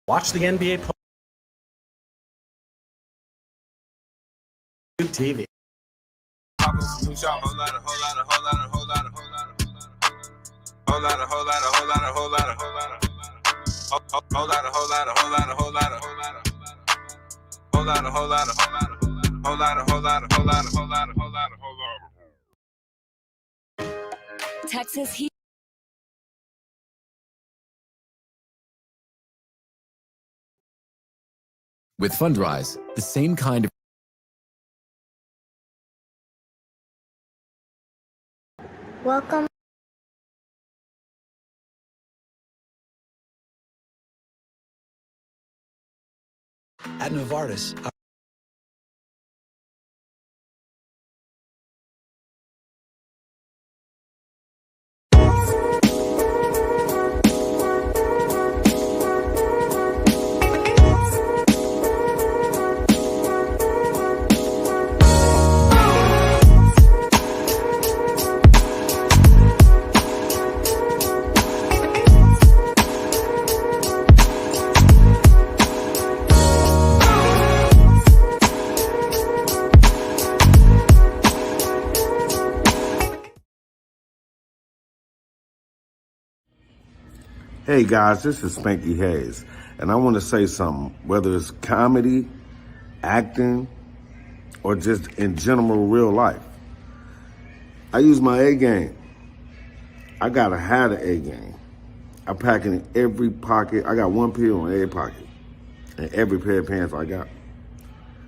Watch the NBA TV. Texas Heat. With Fundrise, the same kind of Welcome. At Novartis, Hey guys, this is Spanky Hayes, and I want to say something, whether it's comedy, acting, or just in general real life. I use my A game. I gotta have the A game. I pack it in every pocket. I got one pill in every pocket, and every pair of pants I got.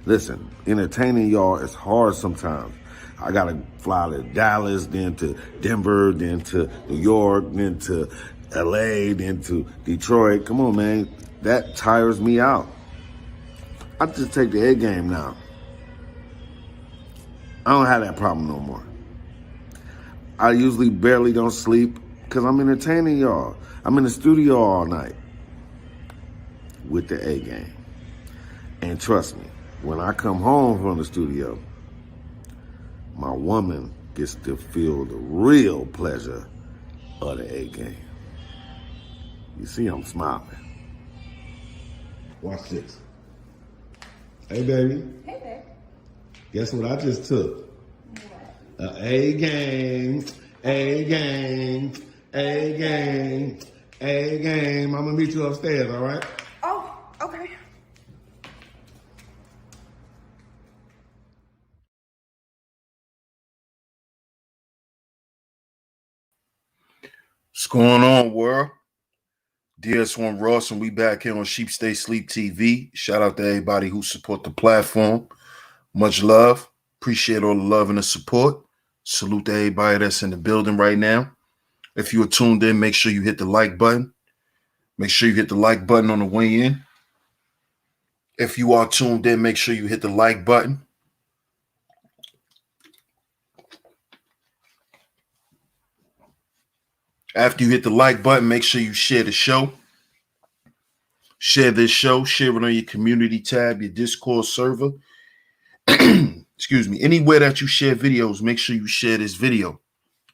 Listen, entertaining y'all is hard sometimes. I gotta fly to Dallas, then to Denver, then to New York, then to LA, then to Detroit. Come on, man. That tires me out. I just take the A game now. I don't have that problem no more. I usually barely don't sleep because I'm entertaining y'all. I'm in the studio all night with the A game. And trust me, when I come home from the studio, my woman gets to feel the real pleasure of the A game. You see, I'm smiling. Watch this. Hey, baby. Hey, babe. Guess what I just took? What? A game, A game, A game, A game. I'm gonna meet you upstairs, all right? Oh, okay. What's going on, world? DS1 Ross, and we back here on Sheep Stay Sleep TV. Shout out to everybody who support the platform. Much love. Appreciate all the love and the support. Salute to everybody that's in the building right now. If you are tuned in, make sure you hit the like button. Make sure you hit the like button on the way in. If you are tuned in, make sure you hit the like button. After you hit the like button, make sure you share the show. Share this show. Share it on your community tab, your Discord server. Excuse me. Anywhere that you share videos, make sure you share this video.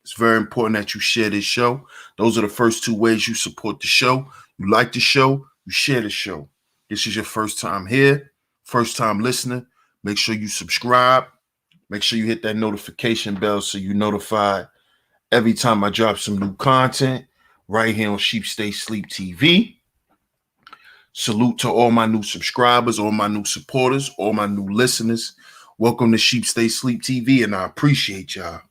It's very important that you share this show. Those are the first two ways you support the show. You like the show, you share the show. This is your first time here, first time listening. Make sure you subscribe. Make sure you hit that notification bell so you're notified every time I drop some new content right here on Sheep Stay Sleep TV. Salute to all my new subscribers, all my new supporters, all my new listeners. Welcome to Sheep Stay Sleep TV, and I appreciate y'all.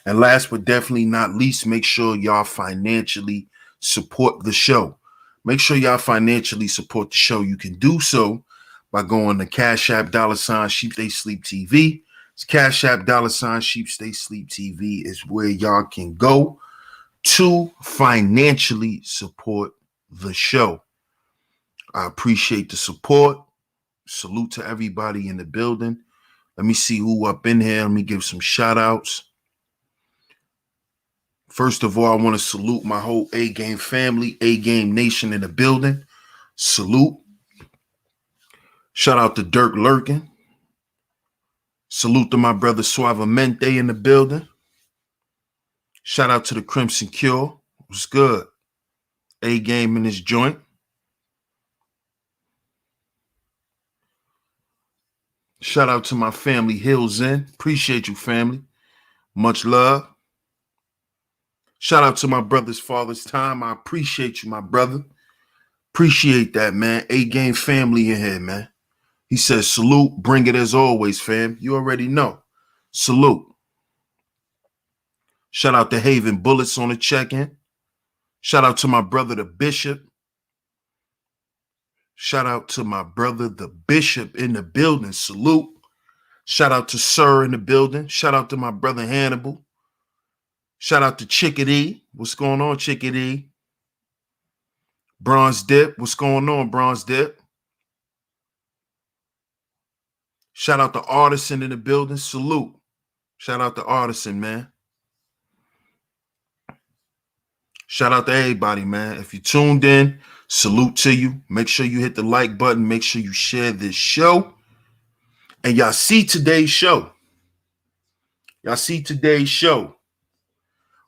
And last but definitely not least, make sure y'all financially support the show. Make sure y'all financially support the show. You can do so by going to CashApp $ Sheep Stay Sleep TV. It's CashApp $ Sheep Stay Sleep TV is where y'all can go to financially support the show. I appreciate the support. Salute to everybody in the building. Let me see who up in here. Let me give some shout outs. First of all, I want to salute my whole A-Game family, A-Game Nation in the building. Salute. Shout out to Dirk Lurkin. Salute to my brother Suavemente in the building. Shout out to the Crimson Cure. What's good? A-Game in this joint. Shout out to my family, Hills In. Appreciate you, family. Much love. Shout out to my brother's father's time. I appreciate you, my brother. Appreciate that, man. A-game family in here, man. He says, salute, bring it as always, fam. You already know. Salute. Shout out to Haven Bullets on the check-in. Shout out to my brother, the Bishop. Shout out to my brother, the Bishop in the building. Salute. Shout out to Sir in the building. Shout out to my brother, Hannibal. Shout out to Chickadee. What's going on, Chickadee? Bronze Dip. What's going on, Bronze Dip? Shout out to Artisan in the building. Salute. Shout out to Artisan, man. Shout out to everybody, man. If you tuned in, salute to you. Make sure you hit the like button. Make sure you share this show. And y'all see today's show. Y'all see today's show.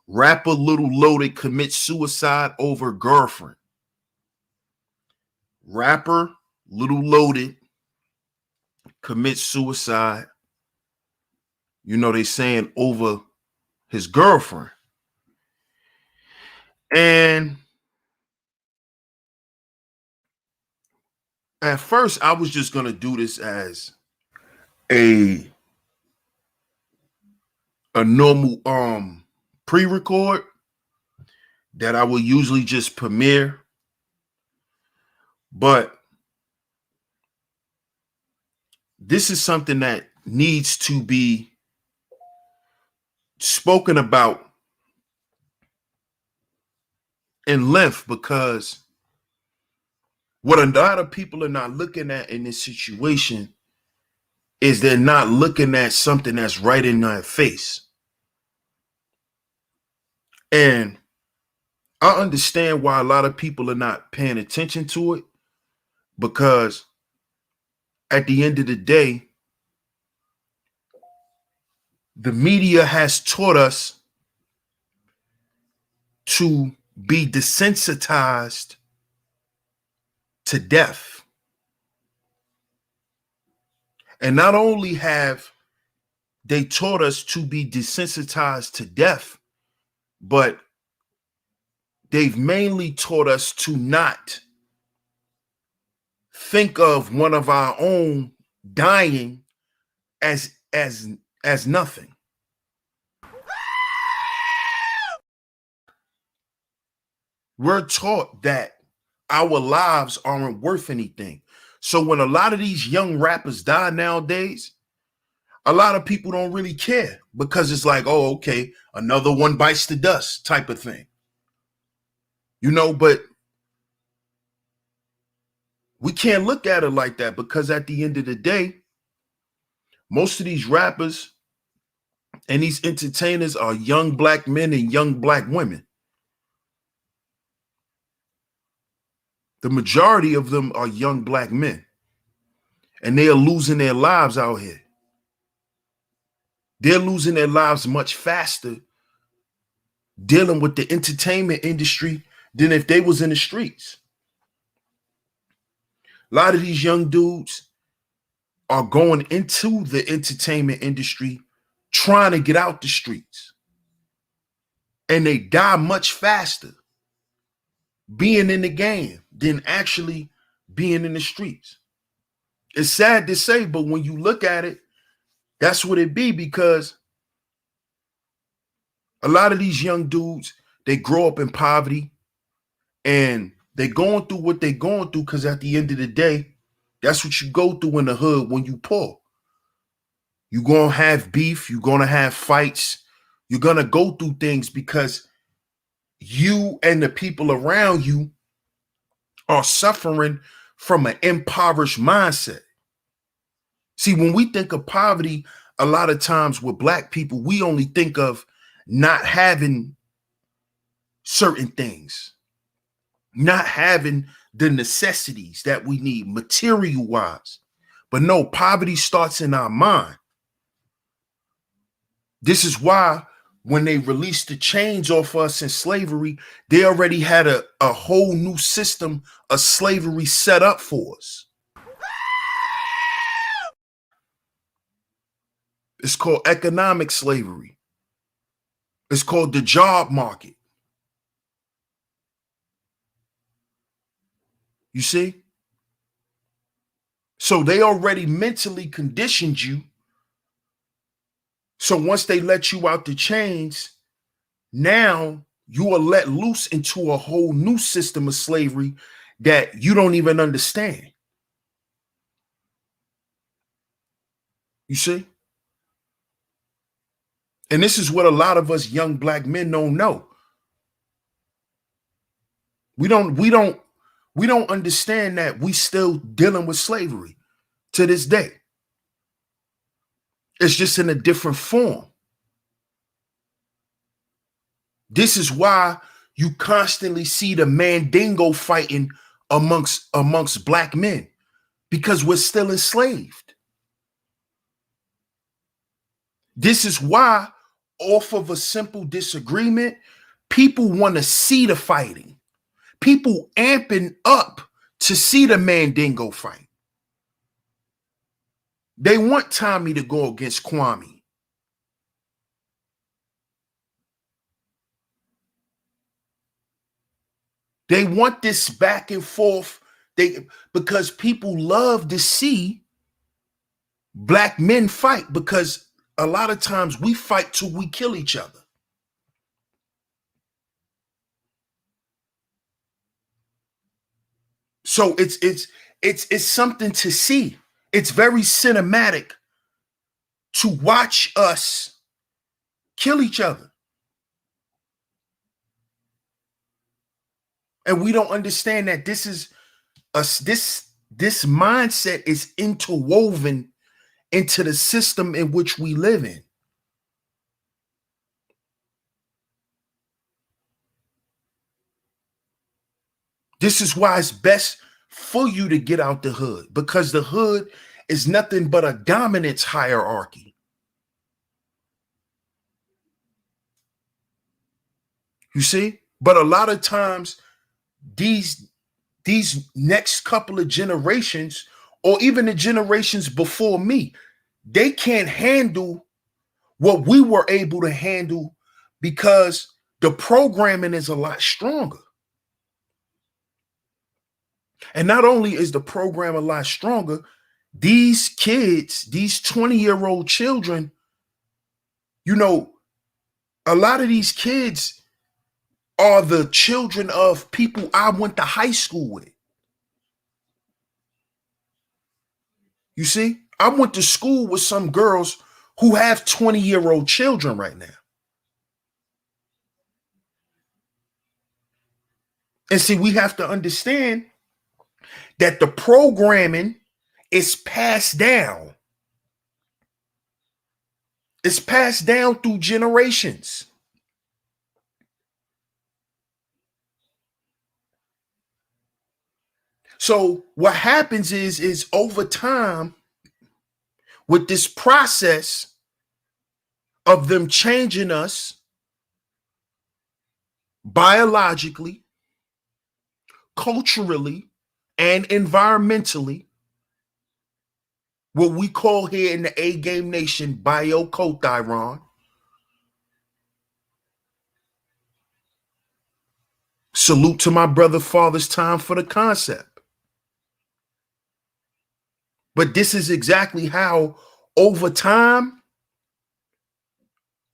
Rapper Lil Loaded commits suicide over girlfriend. Rapper Lil Loaded commits suicide. You know, they saying over his girlfriend. And at first, I was just going to do this as a normal pre-record that I will usually just premiere. But this is something that needs to be spoken about in length, because what a lot of people are not looking at in this situation is they're not looking at something that's right in their face. And I understand why a lot of people are not paying attention to it, because at the end of the day, the media has taught us to be desensitized to death. And not only have they taught us to be desensitized to death, but they've mainly taught us to not think of one of our own dying as nothing. We're taught that our lives aren't worth anything. So when a lot of these young rappers die nowadays, a lot of people don't really care, because it's like, oh, okay, another one bites the dust type of thing. You know, but we can't look at it like that, because at the end of the day, most of these rappers and these entertainers are young black men and young black women. The majority of them are young black men, and they are losing their lives out here. They're losing their lives much faster dealing with the entertainment industry than if they was in the streets. A lot of these young dudes are going into the entertainment industry trying to get out the streets, and they die much faster being in the game than actually being in the streets. It's sad to say, but when you look at it, that's what it be, because a lot of these young dudes, they grow up in poverty, and they going through what they going through because at the end of the day, that's what you go through in the hood when you poor. You're going to have beef. You're going to have fights. You're going to go through things because you and the people around you are suffering from an impoverished mindset. See, when we think of poverty, a lot of times with black people, we only think of not having certain things, not having the necessities that we need material-wise. But no, poverty starts in our mind. This is why when they released the chains off us in slavery, they already had a whole new system of slavery set up for us. It's called economic slavery. It's called the job market. You see? So they already mentally conditioned you. So once they let you out the chains, now you are let loose into a whole new system of slavery that you don't even understand. You see? And this is what a lot of us young black men don't know. We don't understand that we still dealing with slavery to this day. It's just in a different form. This is why you constantly see the mandingo fighting amongst black men, because we're still enslaved. This is why, off of a simple disagreement, people want to see the fighting. People amping up to see the mandingo fight. They want Tommy to go against Kwame. They want this back and forth. Because people love to see black men fight, because a lot of times we fight till we kill each other. So it's something to see. It's very cinematic to watch us kill each other. And we don't understand that this is this mindset is interwoven into the system in which we live in. This is why it's best for you to get out the hood, because the hood is nothing but a dominance hierarchy. You see? But a lot of times these next couple of generations, or even the generations before me, they can't handle what we were able to handle, because the programming is a lot stronger. And not only is the program a lot stronger, these kids, these 20-year-old children, you know, a lot of these kids are the children of people I went to high school with. You see, I went to school with some girls who have 20-year-old children right now. And see, we have to understand that the programming is passed down. It's passed down through generations. So what happens is over time, with this process of them changing us biologically, culturally, and environmentally, what we call here in the A Game Nation biocothyron. Salute to my brother Father's time for the concept. But this is exactly how, over time,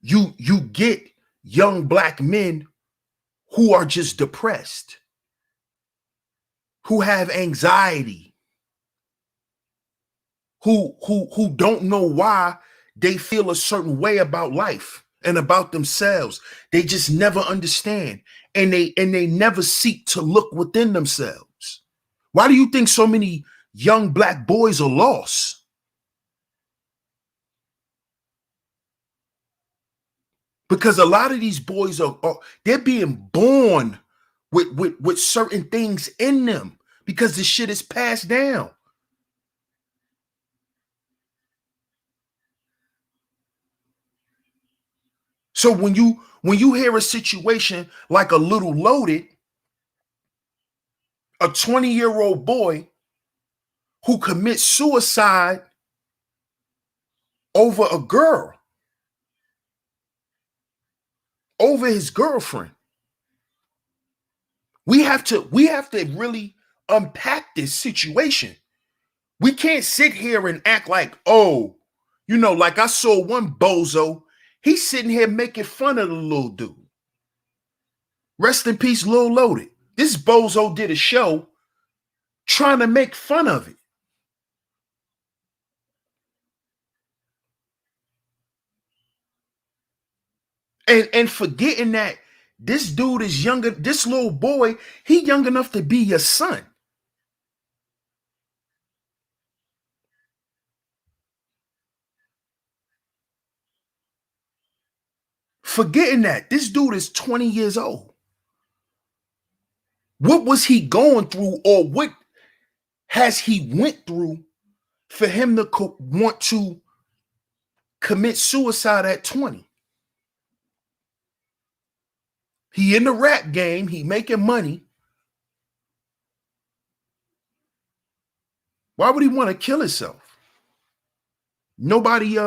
you get young black men who are just depressed, who have anxiety, who don't know why they feel a certain way about life and about themselves. They just never understand, and they never seek to look within themselves. Why do you think so many young black boys are lost? Because a lot of these boys they're being born with certain things in them, because the shit is passed down. So when you hear a situation like a Lil Loaded, a 20-year-old boy who commits suicide over a girl, over his girlfriend. We have to really unpack this situation. We can't sit here and act like, oh, you know, like I saw one bozo, he's sitting here making fun of the little dude. Rest in peace, Lil Loaded. This bozo did a show trying to make fun of it. And forgetting that this dude is younger, this little boy, he young enough to be your son. Forgetting that this dude is 20 years old. What was he going through, or what has he went through for him to want to commit suicide at 20? He in the rap game, he making money. Why would he want to kill himself? Nobody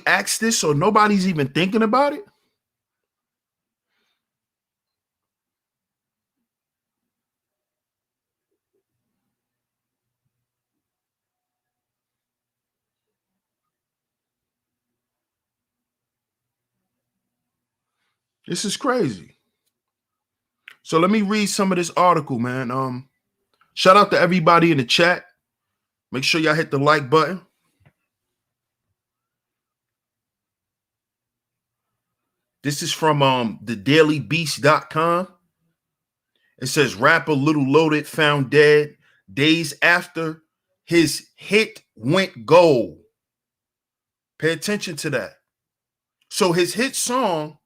asked this, or nobody's even thinking about it. This is crazy. So let me read some of this article, man. Shout out to everybody in the chat. Make sure y'all hit the like button. This is from thedailybeast.com. It says rapper Lil Loaded found dead days after his hit went gold. Pay attention to that. So his hit song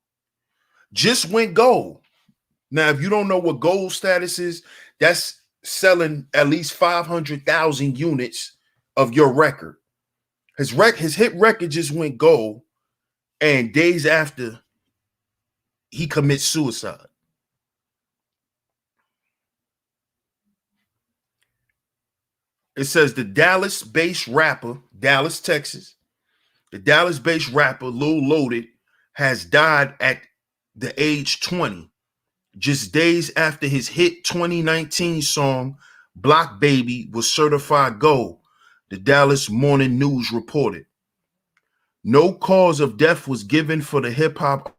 just went gold. Now, if you don't know what gold status is, that's selling at least 500,000 units of your record. His hit record just went gold, and days after, he commits suicide. It says the Dallas-based rapper, Dallas, Texas, the Dallas-based rapper Lil Loaded has died at the age 20, just days after his hit 2019 song Block Baby was certified gold, the Dallas Morning News reported. No cause of death was given for the hip-hop.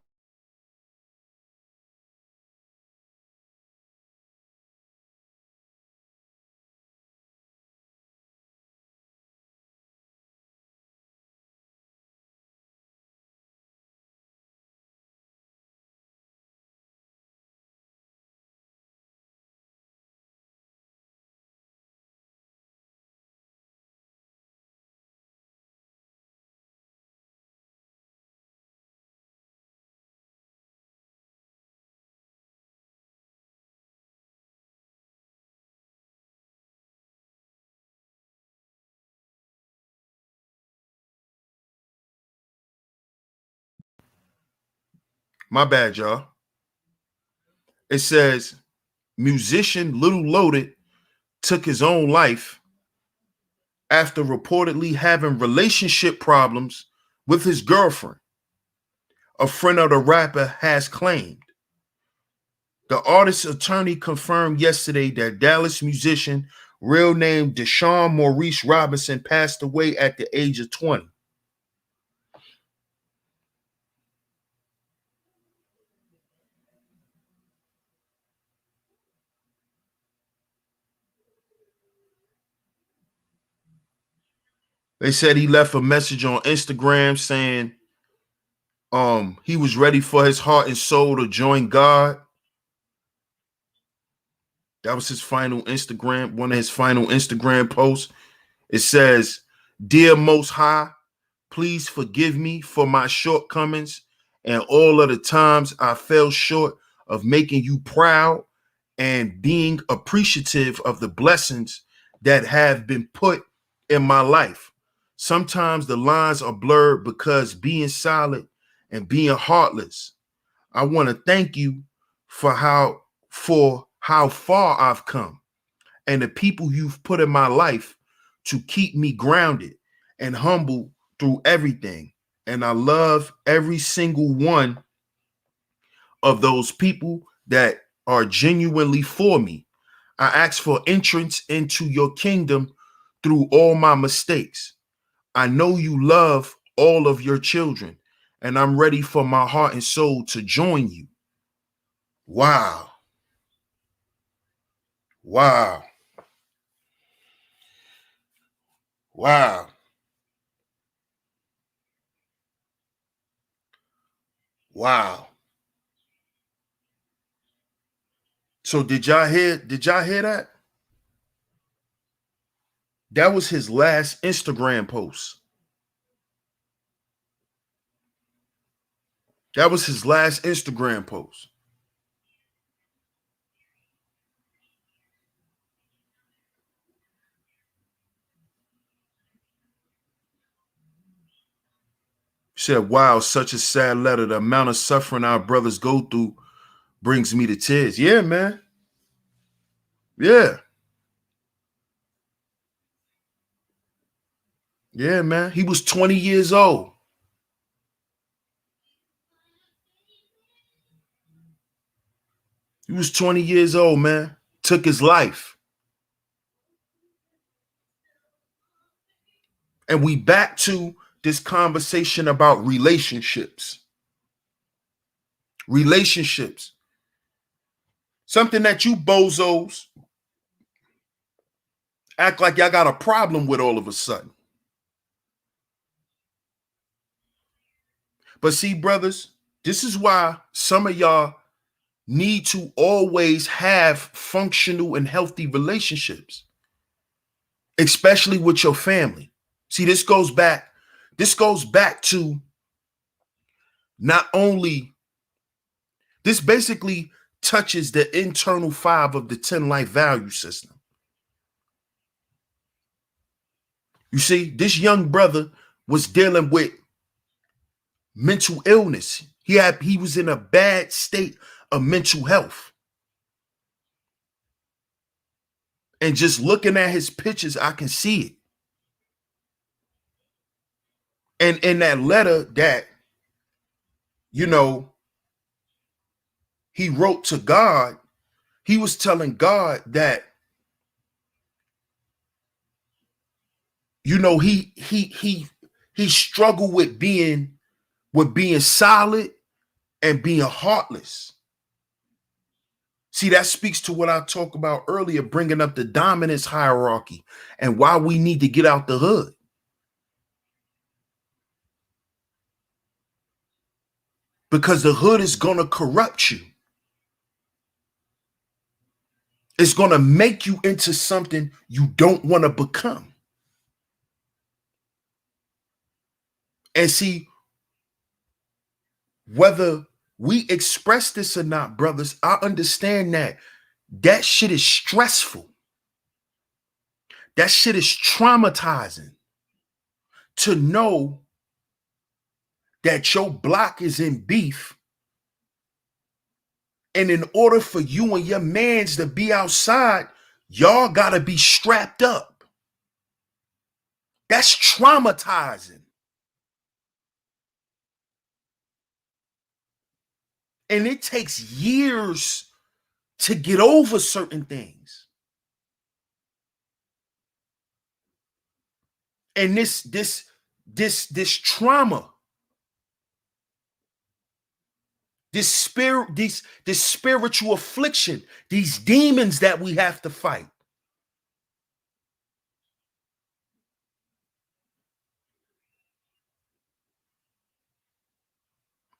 My bad, y'all. It says musician Lil Loaded took his own life after reportedly having relationship problems with his girlfriend, a friend of the rapper has claimed. The artist's attorney confirmed yesterday that Dallas musician, real name Deshaun Maurice Robinson, passed away at the age of 20. They said he left a message on Instagram saying he was ready for his heart and soul to join God. That was his final Instagram, one of his final Instagram posts. It says, "Dear Most High, please forgive me for my shortcomings and all of the times I fell short of making you proud and being appreciative of the blessings that have been put in my life. Sometimes the lines are blurred because being silent and being heartless. I want to thank you for how far I've come and the people you've put in my life to keep me grounded and humble through everything. And I love every single one of those people that are genuinely for me. I ask for entrance into your kingdom through all my mistakes. I know you love all of your children, and I'm ready for my heart and soul to join you. Wow. Wow. Wow. Wow. So did y'all hear that? That was his last Instagram post. That was his last Instagram post. He said, wow, such a sad letter. The amount of suffering our brothers go through brings me to tears. Yeah, man. Yeah. Yeah, man. He was 20 years old. He was 20 years old, man. Took his life. And we back to this conversation about relationships. Relationships. Something that you bozos act like y'all got a problem with all of a sudden. But see, brothers, this is why some of y'all need to always have functional and healthy relationships, especially with your family. See, this goes back to not only, this basically touches the internal 5 of the 10 life value system. You see, this young brother was dealing with mental illness. He was in a bad state of mental health. And just looking at his pictures, I can see it. And in that letter that, you know, he wrote to God, he was telling God that, you know, he struggled with being solid and being heartless. See, that speaks to what I talked about earlier, bringing up the dominance hierarchy and why we need to get out the hood. Because the hood is going to corrupt you. It's going to make you into something you don't want to become. And see, whether we express this or not, brothers, I understand that shit is stressful. That shit is traumatizing to know that your block is in beef. And in order for you and your mans to be outside, y'all got to be strapped up. That's traumatizing. And it takes years to get over certain things. And this trauma, this spiritual affliction, these demons that we have to fight.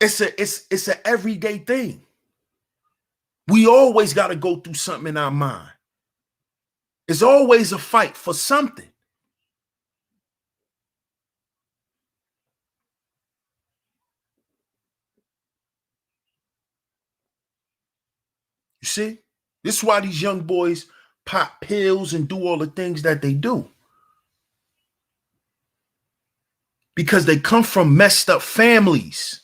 It's an everyday thing. We always got to go through something in our mind. It's always a fight for something. You see? This is why these young boys pop pills and do all the things that they do. Because they come from messed up families.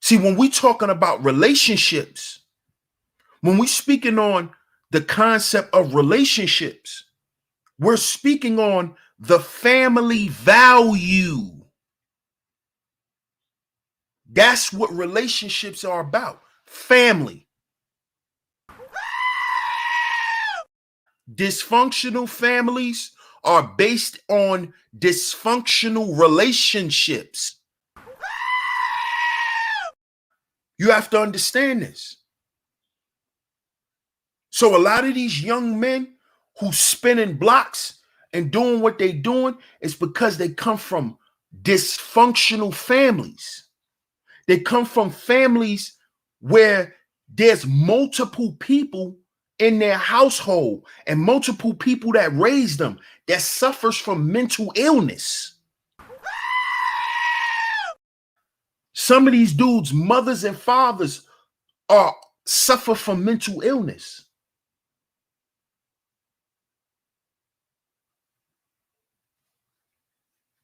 See, when we talking about relationships, when we speaking on the concept of relationships, we're speaking on the family value. That's what relationships are about. Family. Dysfunctional families are based on dysfunctional relationships. You have to understand this. So a lot of these young men who spinning blocks and doing what they doing is because they come from dysfunctional families. They come from families where there's multiple people in their household and multiple people that raise them that suffers from mental illness. Some of these dudes, mothers and fathers, suffer from mental illness.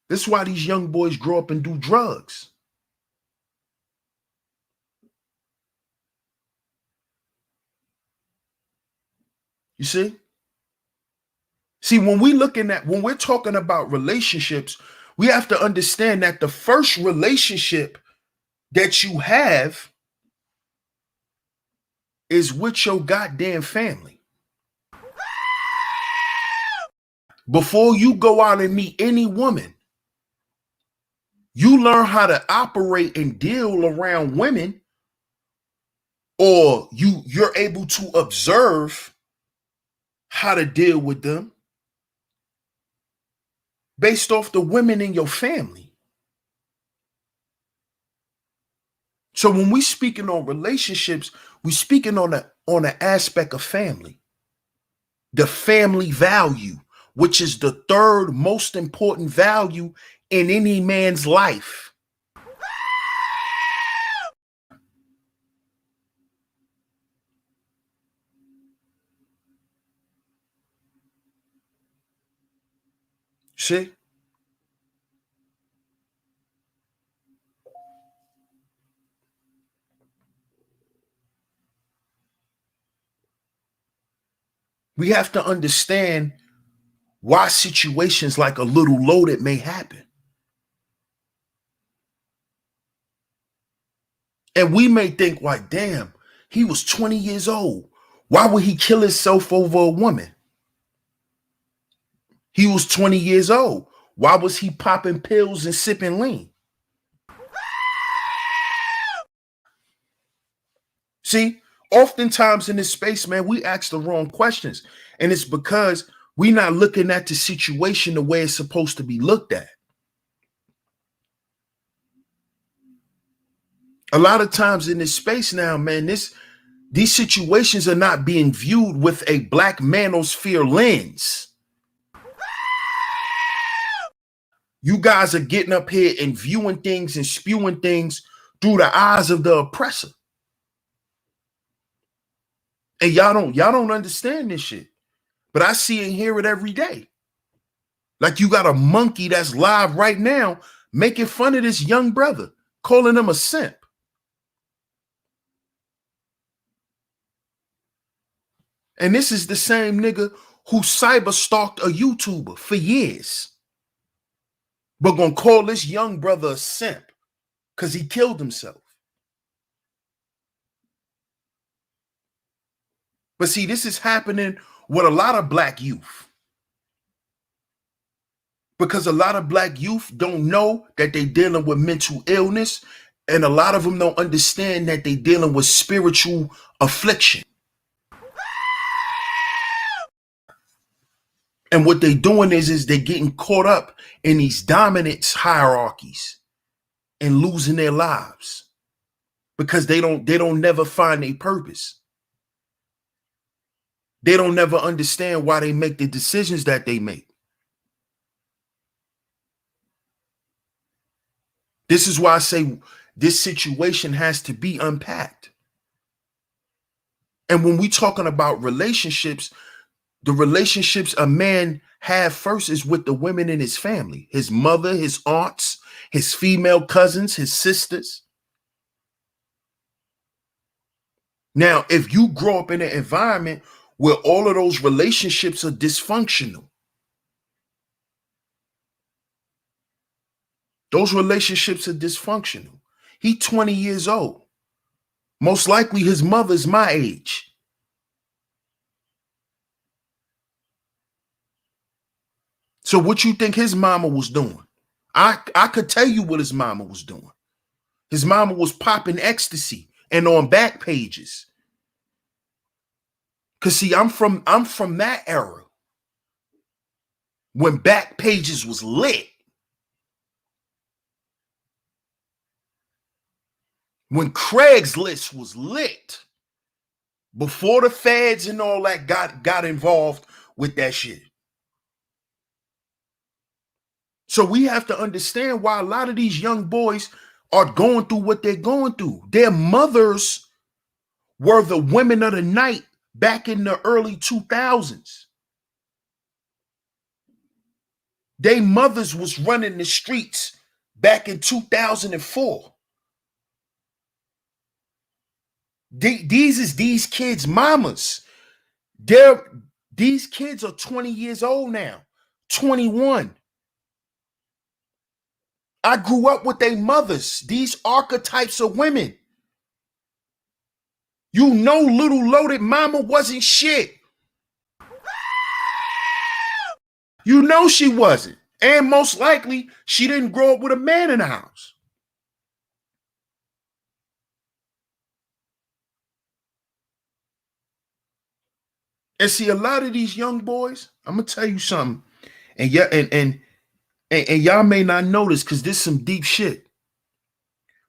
This is why these young boys grow up and do drugs. You see? See, when we're talking about relationships, we have to understand that the first relationship that you have is with your goddamn family. Before you go out and meet any woman, you learn how to operate and deal around women, or you're able to observe how to deal with them based off the women in your family. So when we speaking on relationships, we speaking on an aspect of family, the family value, which is the third most important value in any man's life. See? We have to understand why situations like a Lil Loaded may happen. And we may think like, damn, he was 20 years old. Why would he kill himself over a woman? He was 20 years old. Why was he popping pills and sipping lean? See, oftentimes in this space, man, we ask the wrong questions. And it's because we're not looking at the situation the way it's supposed to be looked at. A lot of times in this space now, man, these situations are not being viewed with a black manosphere lens. You guys are getting up here and viewing things and spewing things through the eyes of the oppressor. And y'all don't understand this shit. But I see and hear it every day. Like you got a monkey that's live right now making fun of this young brother, calling him a simp. And this is the same nigga who cyber stalked a YouTuber for years, but gonna call this young brother a simp because he killed himself. But see, this is happening with a lot of black youth, because a lot of black youth don't know that they're dealing with mental illness, and a lot of them don't understand that they're dealing with spiritual affliction. And what they're doing is they're getting caught up in these dominance hierarchies and losing their lives because they don't never find a purpose. They don't never understand why they make the decisions that they make. This is why I say this situation has to be unpacked. And when we're talking about relationships, the relationships a man have first is with the women in his family, his mother, his aunts, his female cousins, his sisters. Now, if you grow up in an environment where all of those relationships are dysfunctional, Those relationships are dysfunctional. He 20 years old. Most likely his mother's my age. So what you think his mama was doing? I could tell you what his mama was doing. His mama was popping ecstasy and on back pages. Cause see, I'm from that era when back pages was lit. When Craigslist was lit. Before the feds and all that got involved with that shit. So we have to understand why a lot of these young boys are going through what they're going through. Their mothers were the women of the night back in the early 2000s. Their mothers was running the streets back in 2004. These is these kids' mamas. These kids are 20 years old now, 21. I grew up with their mothers, these archetypes of women. You know, Lil Loaded mama wasn't shit. You know she wasn't. And most likely, she didn't grow up with a man in the house. And see, a lot of these young boys, I'm gonna tell you something, and yeah, and y'all may not know this because this is some deep shit.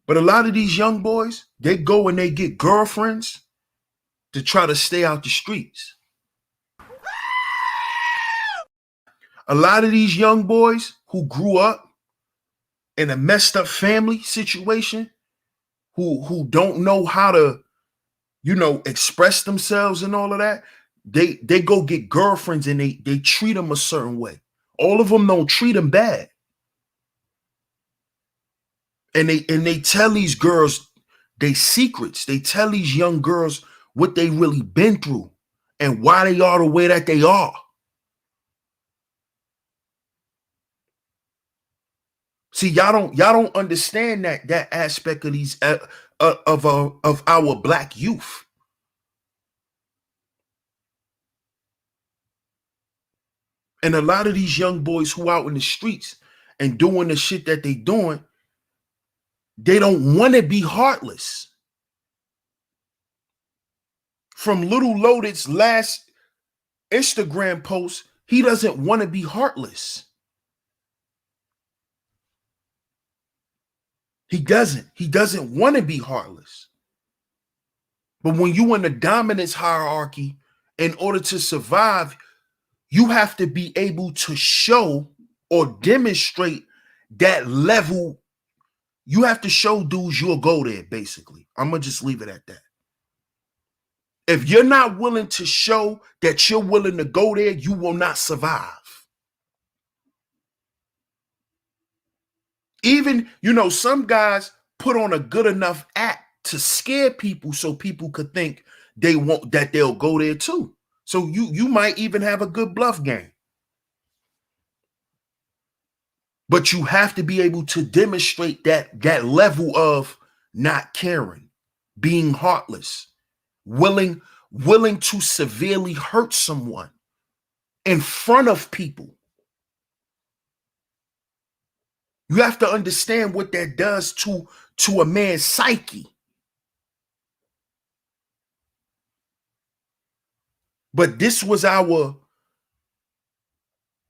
But a lot of these young boys, they go and they get girlfriends to try to stay out the streets. A lot of these young boys who grew up in a messed up family situation, who don't know how to, express themselves and all of that, they go get girlfriends and they treat them a certain way. All of them don't treat them bad. And they tell these girls they secrets. They tell these young girls what they really been through and why they are the way that they are. See, y'all don't understand that aspect of these of our black youth. And a lot of these young boys who out in the streets and doing the shit that they doing, they don't want to be heartless. From Lil Loaded's last Instagram post, he doesn't want to be heartless. He doesn't want to be heartless. But when you in the dominance hierarchy, in order to survive, you have to be able to show or demonstrate that level. You have to show dudes you'll go there, basically. I'm going to just leave it at that. If you're not willing to show that you're willing to go there, you will not survive. Even, some guys put on a good enough act to scare people so people could think they'll go there too. So you might even have a good bluff game. But you have to be able to demonstrate that level of not caring, being heartless, willing to severely hurt someone in front of people. You have to understand what that does to a man's psyche. But this was our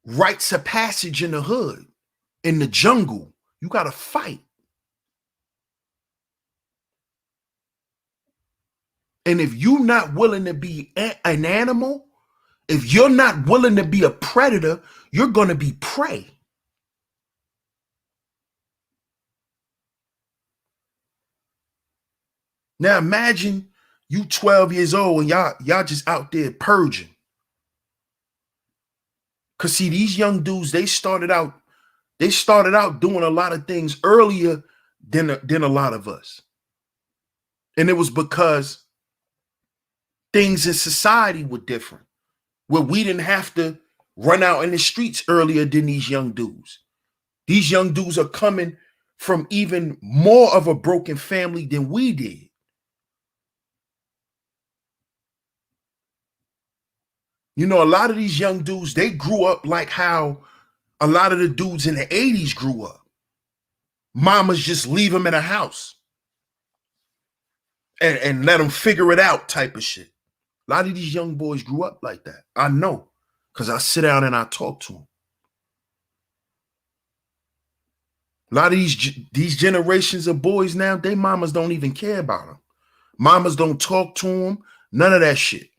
rites of passage in the hood, in the jungle. You got to fight. And if you're not willing to be an animal, if you're not willing to be a predator, you're going to be prey. Now imagine you 12 years old and y'all just out there purging. Cause see, these young dudes, they started out doing a lot of things earlier than a lot of us. And it was because things in society were different, where we didn't have to run out in the streets earlier than these young dudes. These young dudes are coming from even more of a broken family than we did. You know, a lot of these young dudes, they grew up like how a lot of the dudes in the 80s grew up. Mamas just leave them in a house and let them figure it out type of shit. A lot of these young boys grew up like that. I know, because I sit down and I talk to them. A lot of these generations of boys now, they mamas don't even care about them. Mamas don't talk to them. None of that shit.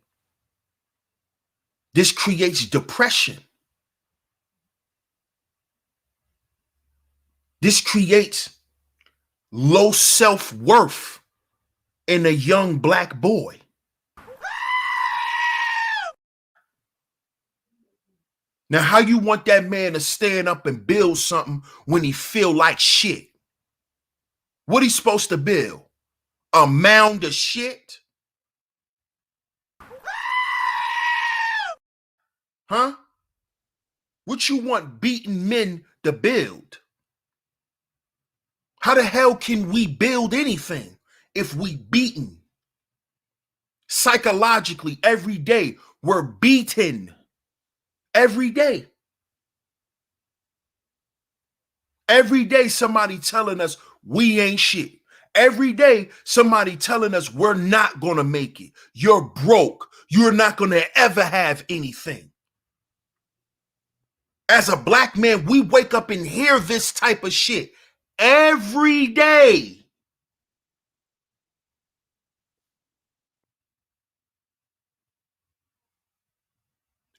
This creates depression. This creates low self-worth in a young black boy. Now, how you want that man to stand up and build something when he feel like shit? What he supposed to build? A mound of shit? Huh? What you want beaten men to build? How the hell can we build anything if we beaten? Psychologically, every day, we're beaten. Every day. Every day, somebody telling us we ain't shit. Every day, somebody telling us we're not going to make it. You're broke. You're not going to ever have anything. As a black man, we wake up and hear this type of shit every day.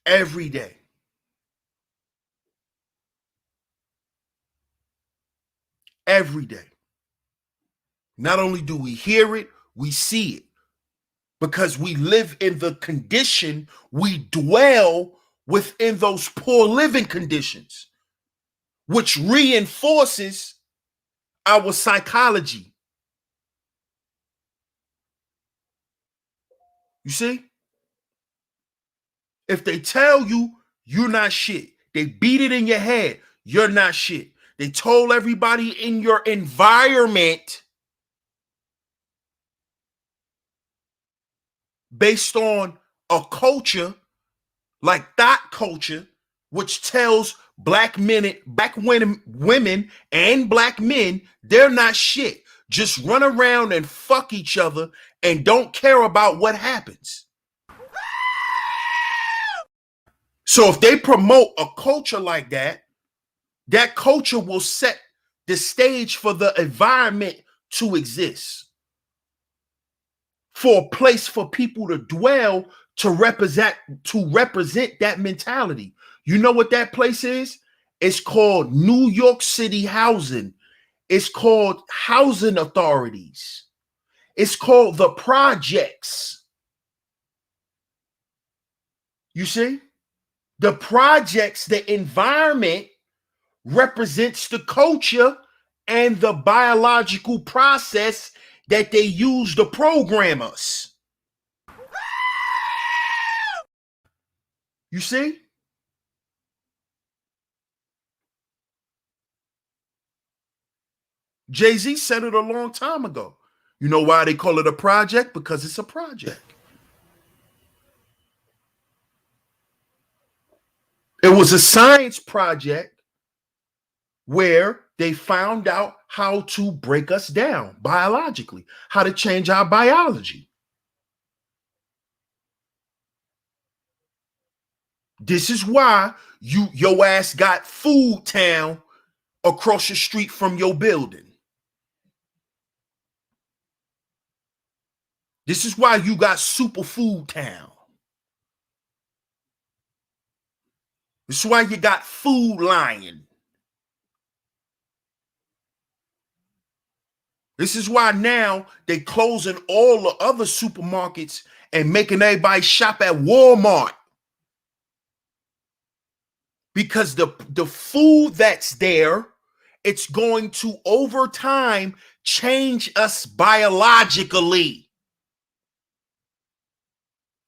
Every day. Every day. Not only do we hear it, we see it. Because we live in the condition, we dwell within those poor living conditions, which reinforces our psychology. You see? If they tell you you're not shit, they beat it in your head, you're not shit. They told everybody in your environment based on a culture like thought culture, which tells black men, women, and black men they're not shit. Just run around and fuck each other and don't care about what happens. So if they promote a culture like that, that culture will set the stage for the environment to exist, for a place for people to dwell to represent that mentality. You know what that place is? It's called New York City housing. It's called housing authorities. It's called the projects. You see? The projects, the environment represents the culture and the biological process that they use to program us. You see? Jay-Z said it a long time ago. You know why they call it a project? Because it's a project. It was a science project where they found out how to break us down biologically, how to change our biology. This is why your ass got Food Town across the street from your building. This is why you got Superfood Town. This is why you got Food Lion. This is why now they closing all the other supermarkets and making everybody shop at Walmart. Because the food that's there, it's going to, over time, change us biologically.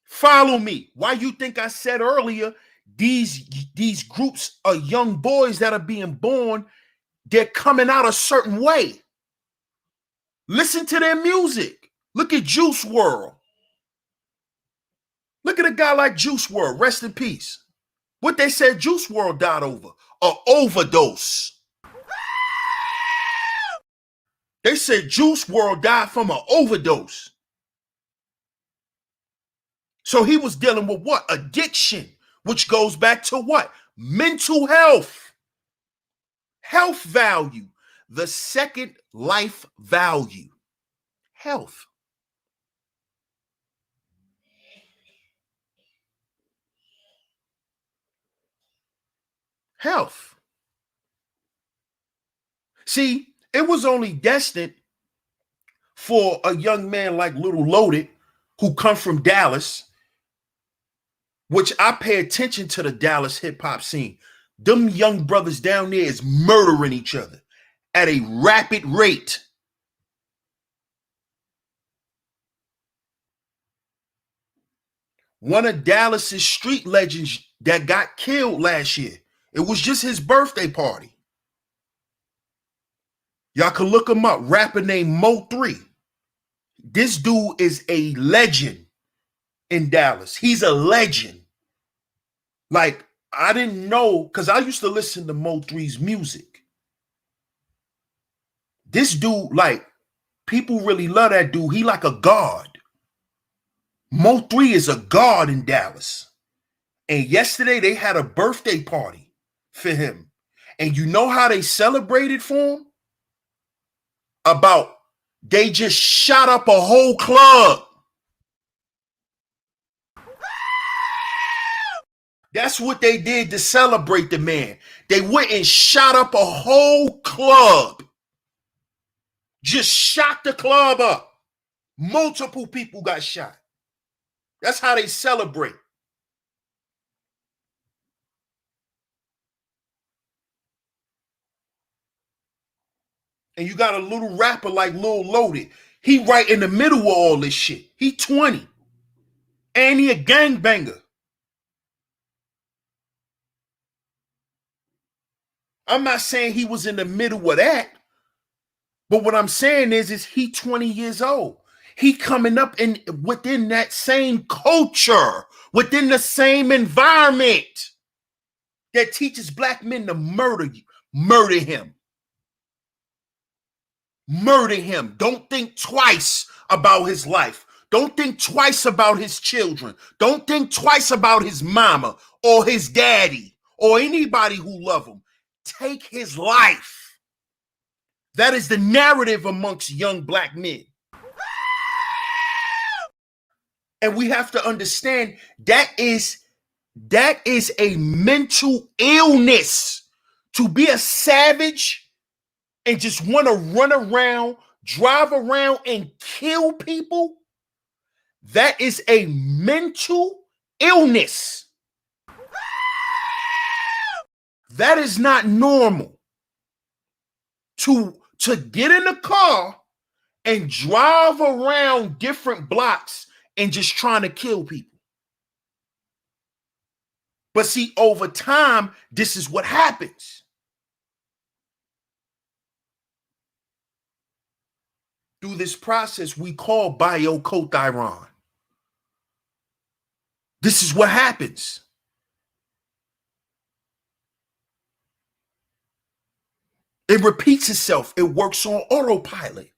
Follow me. Why you think I said earlier, these groups of young boys that are being born, they're coming out a certain way. Listen to their music. Look at Juice WRLD. Look at a guy like Juice WRLD. Rest in peace. What they said Juice WRLD died over? An overdose. They said Juice WRLD died from an overdose. So he was dealing with what? Addiction, which goes back to what? Mental health. Health value. The second life value. Health. Health. See, it was only destined for a young man like Lil Loaded, who come from Dallas, which I pay attention to the Dallas hip hop scene. Them young brothers down there is murdering each other at a rapid rate. One of Dallas's street legends that got killed last year. It was just his birthday party. Y'all can look him up. Rapper named Mo3. This dude is a legend in Dallas. He's a legend. Like, I didn't know, because I used to listen to Mo3's music. This dude, like, people really love that dude. He like a god. Mo3 is a god in Dallas. And yesterday they had a birthday party for him. And you know how they celebrated for him? They just shot up a whole club. That's what they did to celebrate the man. They went and shot up a whole club. Just shot the club up. Multiple people got shot. That's how they celebrate. And you got a little rapper like Lil Loaded. He right in the middle of all this shit. He 20. And he a gangbanger. I'm not saying he was in the middle of that. But what I'm saying is he 20 years old. He coming up within that same culture, within the same environment that teaches black men to murder you, murder him. Murder him. Don't think twice about his life. Don't think twice about his children. Don't think twice about his mama or his daddy or anybody who love him. Take his life. That is the narrative amongst young black men. And we have to understand that is a mental illness. To be a savage and just want to run around, drive around, and kill people, that is a mental illness. That is not normal. To get in a car and drive around different blocks and just trying to kill people. But see, over time, this is what happens. Through this process we call biocothyron. This is what happens. It repeats itself. It works on autopilot.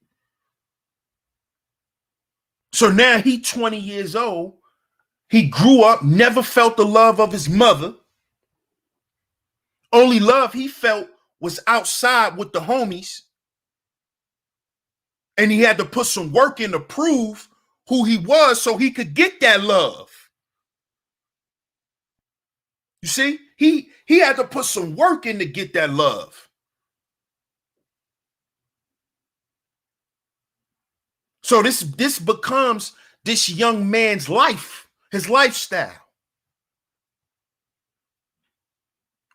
So now he's 20 years old. He grew up, never felt the love of his mother. Only love he felt was outside with the homies. And he had to put some work in to prove who he was so he could get that love. You see, he had to put some work in to get that love. So this becomes this young man's life, his lifestyle,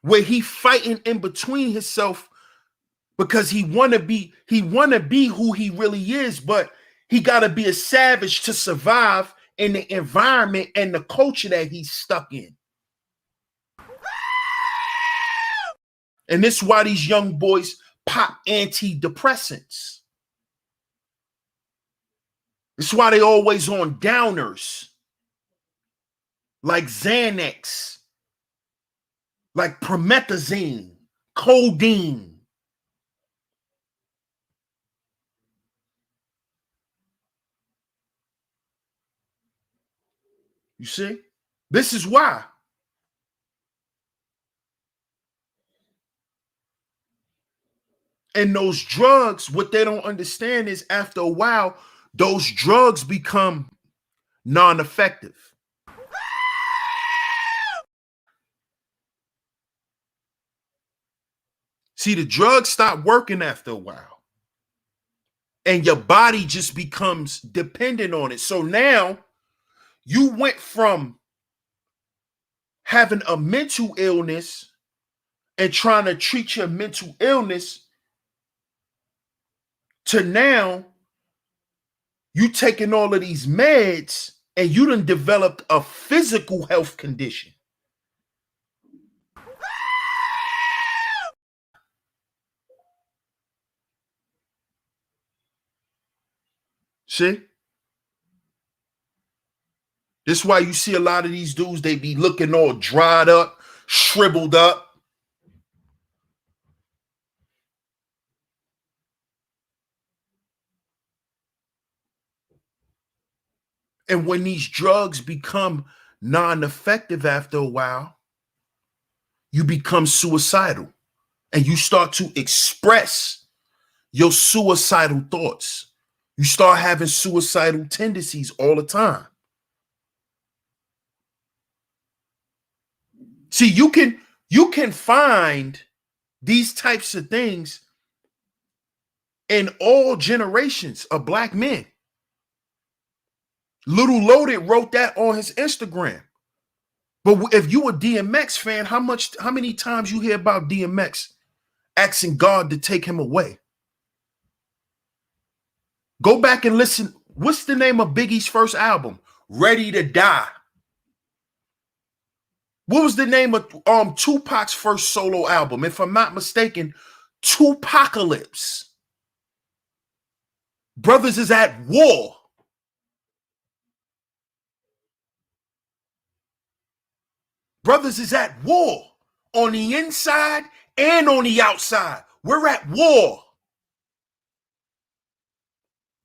where he fighting in between himself because he wanna be who he really is, but he gotta be a savage to survive in the environment and the culture that he's stuck in. And this is why these young boys pop antidepressants. It's why they always on downers like Xanax, like promethazine, codeine. You see? This is why. And those drugs, what they don't understand is after a while, those drugs become non-effective. See, the drugs stop working after a while. And your body just becomes dependent on it. So now you went from having a mental illness and trying to treat your mental illness to now you taking all of these meds and you done developed a physical health condition. See? This is why you see a lot of these dudes, they be looking all dried up, shriveled up. And when these drugs become non-effective after a while, you become suicidal and you start to express your suicidal thoughts. You start having suicidal tendencies all the time. See, you can find these types of things in all generations of black men. Lil Loaded wrote that on his Instagram. But if you a DMX fan, how many times you hear about DMX asking God to take him away? Go back and listen. What's the name of Biggie's first album? Ready to Die. What was the name of Tupac's first solo album? If I'm not mistaken, Tupacalypse. Brothers is at war. Brothers is at war on the inside and on the outside. We're at war.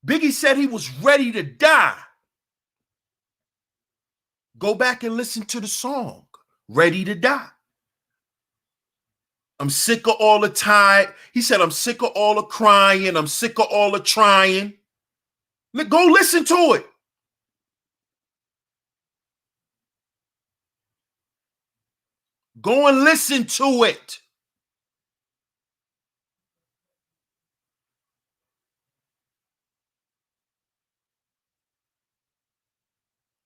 Biggie said he was ready to die. Go back and listen to the song, Ready to Die. I'm sick of all the time. He said, I'm sick of all the crying. I'm sick of all the trying. Go listen to it. Go and listen to it.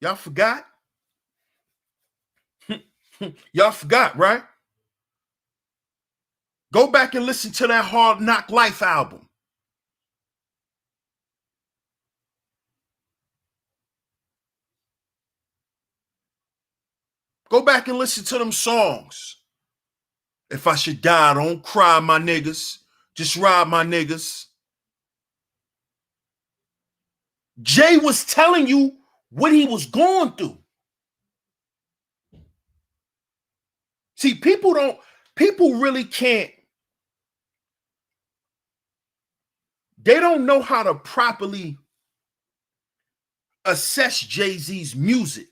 Y'all forgot? Y'all forgot, right? Go back and listen to that Hard Knock Life album. Go back and listen to them songs. If I should die, don't cry, my niggas. Just ride, my niggas. Jay was telling you what he was going through. See, people really can't. They don't know how to properly assess Jay-Z's music.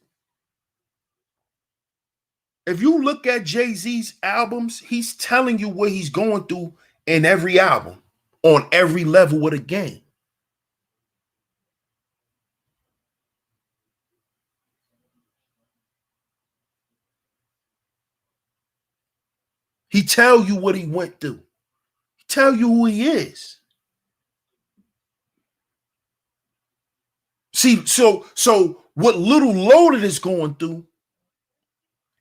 If you look at Jay-Z's albums, he's telling you what he's going through in every album, on every level of the game. He tell you what he went through. He tell you who he is. See, so what Lil Loaded is going through,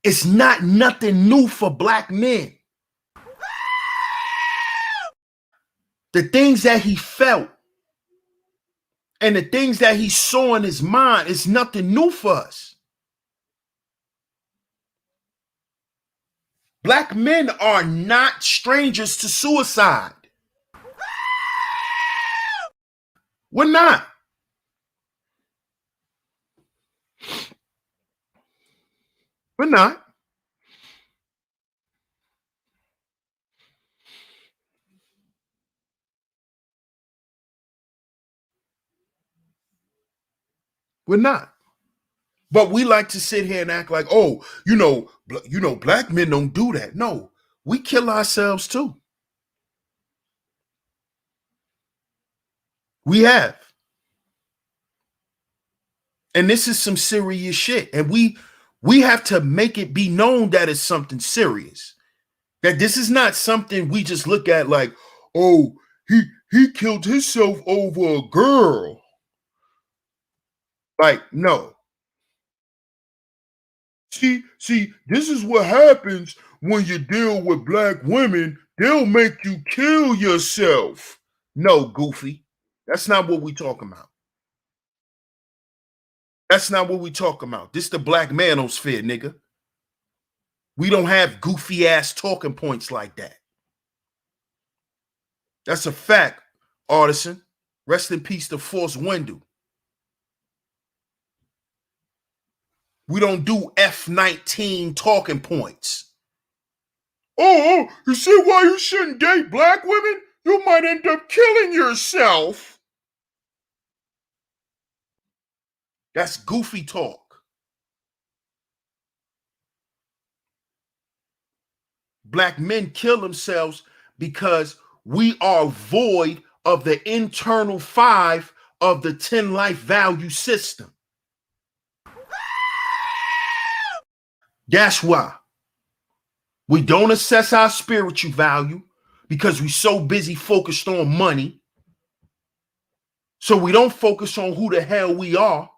it's not nothing new for black men. The things that he felt and the things that he saw in his mind is nothing new for us. Black men are not strangers to suicide. We're not. We're not. We're not. But we like to sit here and act like, oh, black men don't do that. No, we kill ourselves too. We have. And this is some serious shit. And we have to make it be known that it's something serious. That this is not something we just look at like, oh, he killed himself over a girl. Like, no. See, this is what happens when you deal with black women. They'll make you kill yourself. No, goofy. That's not what we talking about. That's not what we talking about. This the black manosphere, nigga. We don't have goofy ass talking points like that. That's a fact, Artisan. Rest in peace to Force Wendell. We don't do F-19 talking points. Oh, you see why you shouldn't date black women? You might end up killing yourself. That's goofy talk. Black men kill themselves because we are void of the internal 5 of the 10 life value system. That's why. We don't assess our spiritual value because we're so busy focused on money. So we don't focus on who the hell we are.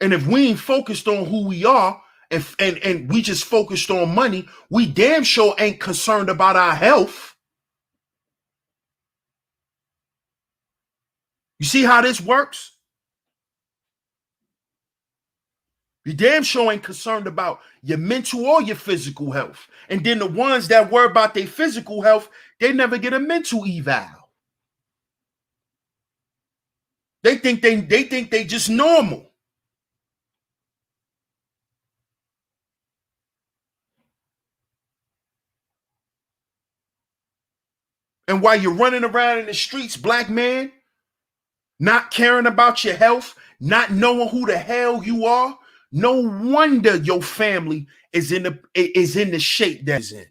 And if we ain't focused on who we are and we just focused on money, we damn sure ain't concerned about our health. You see how this works? You damn sure ain't concerned about your mental or your physical health. And then the ones that worry about their physical health, they never get a mental eval. They think they just normal. And while you're running around in the streets, black man, not caring about your health, not knowing who the hell you are, no wonder your family is in the shape that's in.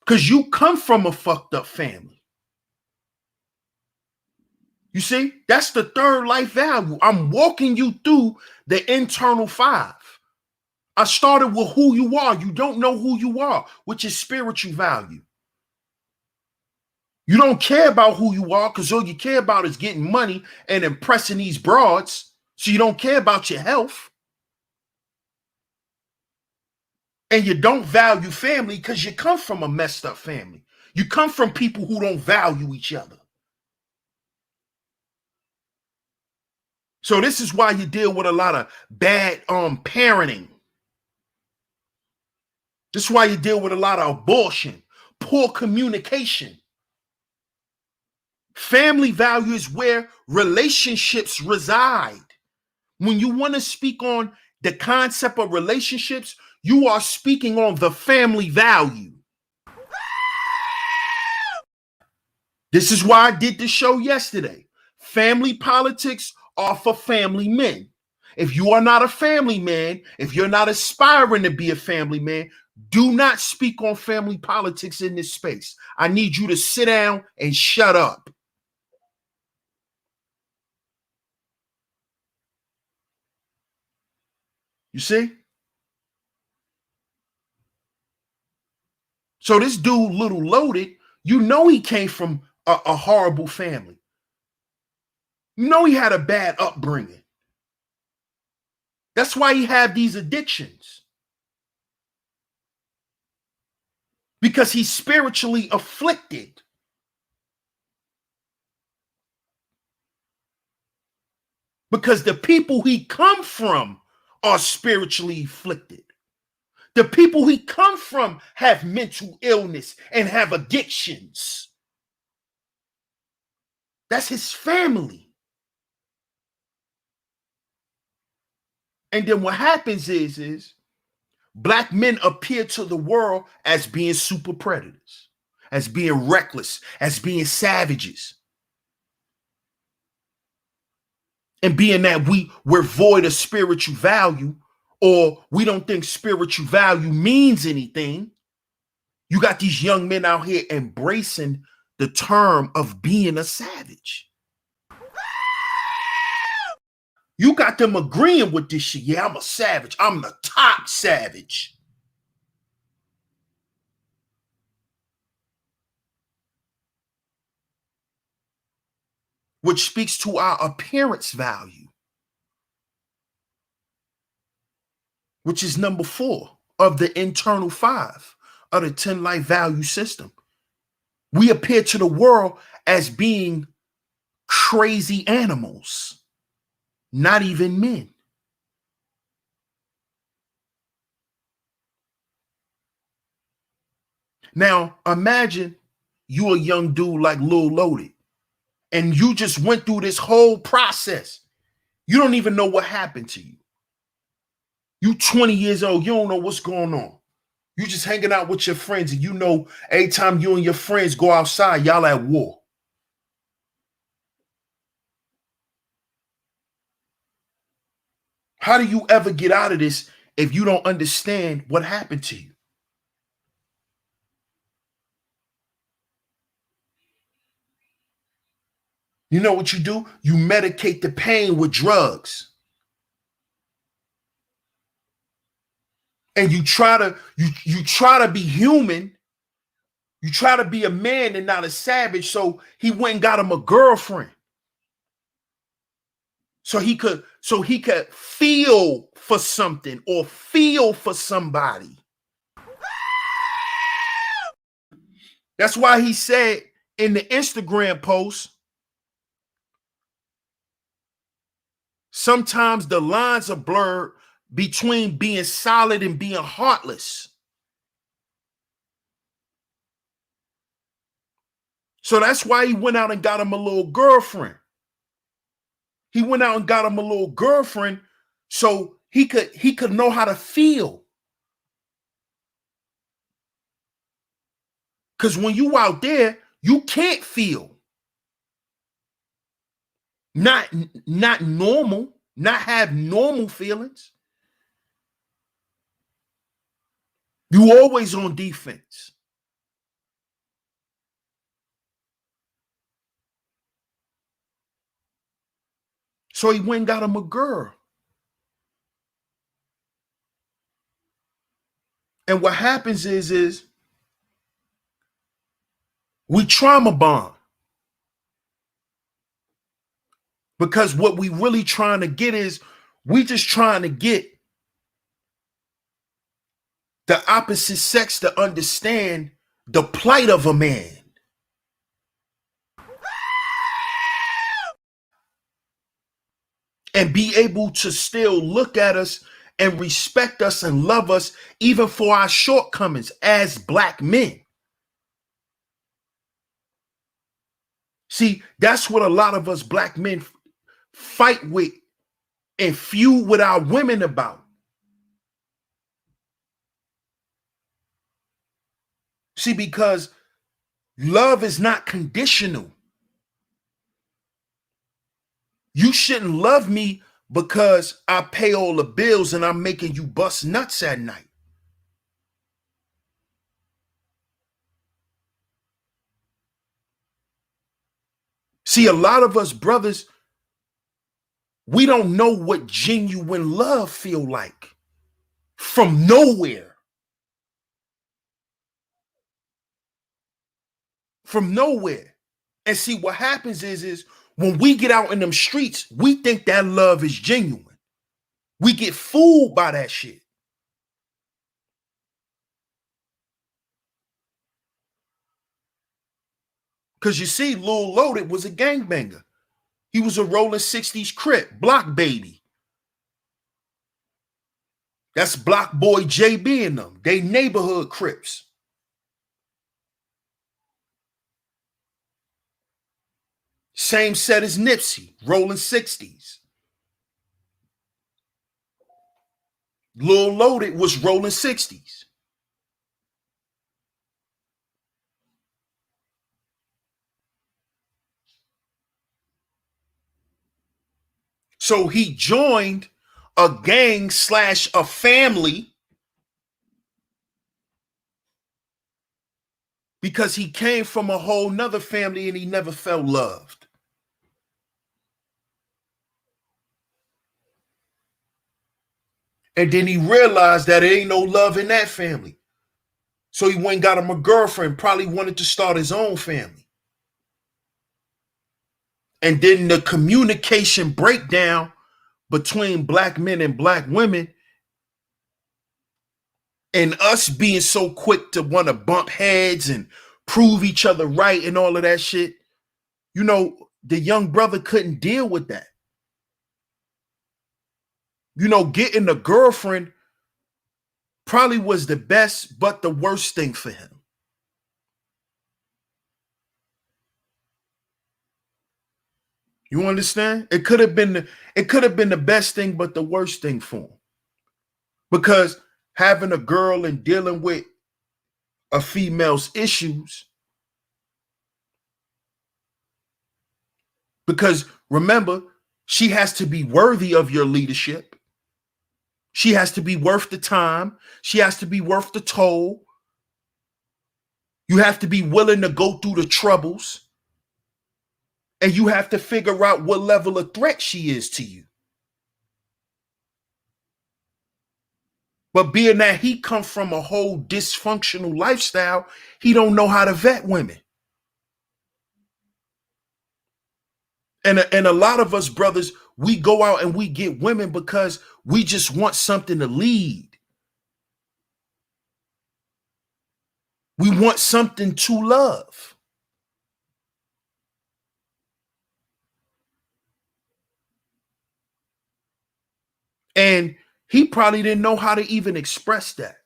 Because you come from a fucked up family. You see, that's the third life value. I'm walking you through the internal 5. I started with who you are. You don't know who you are, which is spiritual value. You don't care about who you are because all you care about is getting money and impressing these broads. So you don't care about your health. And you don't value family because you come from a messed up family. You come from people who don't value each other. So this is why you deal with a lot of bad parenting. This is why you deal with a lot of abortion, poor communication. Family value is where relationships reside. When you want to speak on the concept of relationships, you are speaking on the family value. This is why I did the show yesterday. Family politics are for family men. If you are not a family man, if you're not aspiring to be a family man, do not speak on family politics in this space. I need you to sit down and shut up. You see? So this dude, Lil Loaded, you know he came from a horrible family. You know he had a bad upbringing. That's why he had these addictions. Because he's spiritually afflicted. Because the people he come from are spiritually afflicted. The people he come from have mental illness and have addictions. That's his family. And then what happens is black men appear to the world as being super predators, as being reckless, as being savages. And being that we're void of spiritual value, or we don't think spiritual value means anything, you got these young men out here embracing the term of being a savage. You got them agreeing with this shit. Yeah, I'm a savage. I'm the top savage. Which speaks to our appearance value, which is number 4 of the internal 5 of the 10 life value system. We appear to the world as being crazy animals, not even men. Now, imagine you a young dude like Lil Loaded, and you just went through this whole process. You don't even know what happened to you. You 20 years old, you don't know what's going on. You just hanging out with your friends, and you know every time you and your friends go outside, y'all at war. How do you ever get out of this if you don't understand what happened to you? You know what you do? You medicate the pain with drugs. And you try to be human. You try to be a man and not a savage. So he went and got him a girlfriend. So he could feel for something or feel for somebody. That's why he said in the Instagram post, sometimes the lines are blurred between being solid and being heartless. So that's why he went out and got him a little girlfriend. He went out and got him a little girlfriend so he could know how to feel. Because when you out there, you can't feel. Not normal, not have normal feelings. You always on defense. So he went and got him a girl. And what happens is we trauma bond. Because what we really trying to get is we just trying to get the opposite sex to understand the plight of a man. And be able to still look at us and respect us and love us even for our shortcomings as black men. See, that's what a lot of us black men fight with and feud with our women about. See, because love is not conditional. You shouldn't love me because I pay all the bills and I'm making you bust nuts at night. See, a lot of us brothers, we don't know what genuine love feel like from nowhere. From nowhere. And see, what happens is when we get out in them streets, we think that love is genuine. We get fooled by that shit. Because you see, Lil Loaded was a gangbanger. He was a rolling 60s Crip, block baby. That's Block Boy JB and them. They neighborhood Crips. Same set as Nipsey, rolling 60s. Lil Loaded was rolling 60s. So he joined a gang / a family because he came from a whole nother family and he never felt loved. And then he realized that there ain't no love in that family. So he went and got him a girlfriend, probably wanted to start his own family. And then the communication breakdown between black men and black women, and us being so quick to want to bump heads and prove each other right and all of that shit, you know, the young brother couldn't deal with that. You know, getting a girlfriend probably was the best, but the worst thing for him. You understand? It could have been the best thing, but the worst thing for him. Because having a girl and dealing with a female's issues, because remember, she has to be worthy of your leadership. She has to be worth the time. She has to be worth the toll. You have to be willing to go through the troubles. And you have to figure out what level of threat she is to you. But being that he comes from a whole dysfunctional lifestyle, he don't know how to vet women. And a lot of us brothers, we go out and we get women because we just want something to lead. We want something to love. And he probably didn't know how to even express that.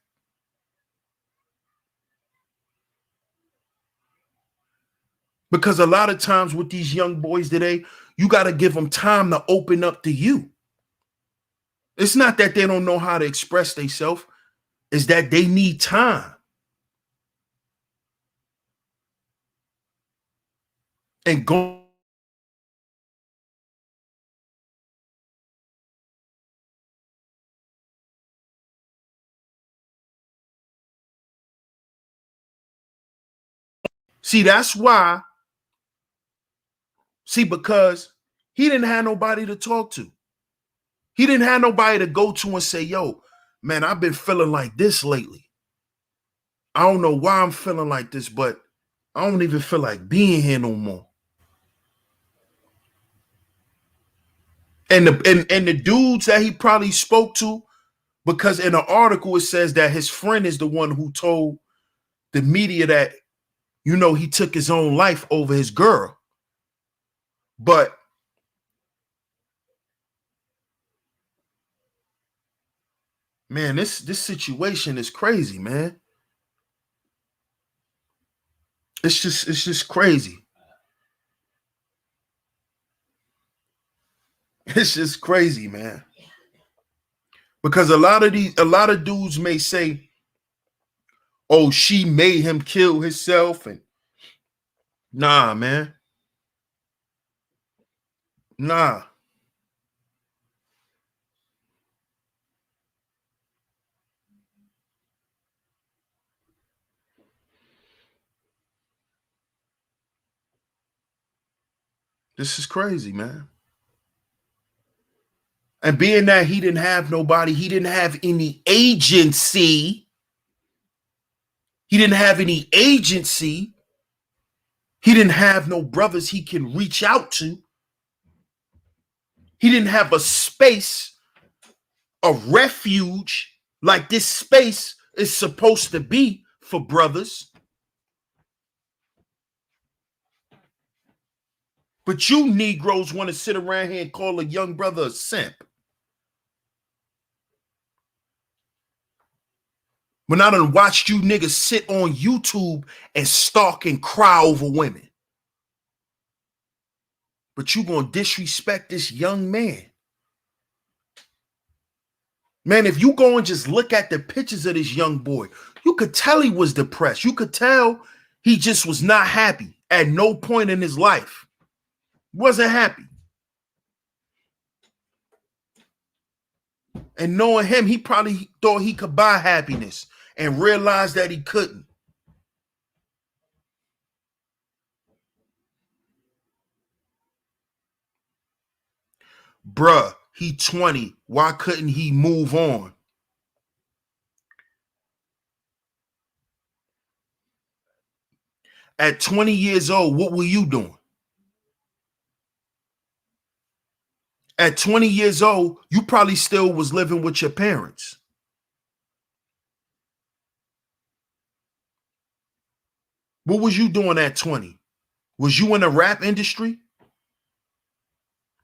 Because a lot of times with these young boys today, you got to give them time to open up to you. It's not that they don't know how to express themselves. It's that they need time. And go. See, that's why. See, because he didn't have nobody to talk to. He didn't have nobody to go to and say, yo, man, I've been feeling like this lately. I don't know why I'm feeling like this, but I don't even feel like being here no more. And the dudes that he probably spoke to, because in the article it says that his friend is the one who told the media that, you know, he took his own life over his girl. But man, this situation is crazy, man. It's just crazy. It's just crazy, man. Because a lot of dudes may say, oh, she made him kill himself. And nah, man. Nah. This is crazy, man. And being that he didn't have nobody, he didn't have any agency. He didn't have any agency. He didn't have no brothers he can reach out to. He didn't have a space, a refuge like this space is supposed to be for brothers. But you Negroes want to sit around here and call a young brother a simp. When I done watched you niggas sit on YouTube and stalk and cry over women. But you gonna disrespect this young man. Man, if you go and just look at the pictures of this young boy, you could tell he was depressed. You could tell he just was not happy at no point in his life. He wasn't happy. And knowing him, he probably thought he could buy happiness and realized that he couldn't. Bruh, he 20. Why couldn't he move on? At 20 years old, what were you doing? At 20 years old, you probably still was living with your parents. What was you doing at 20? Was you in the rap industry?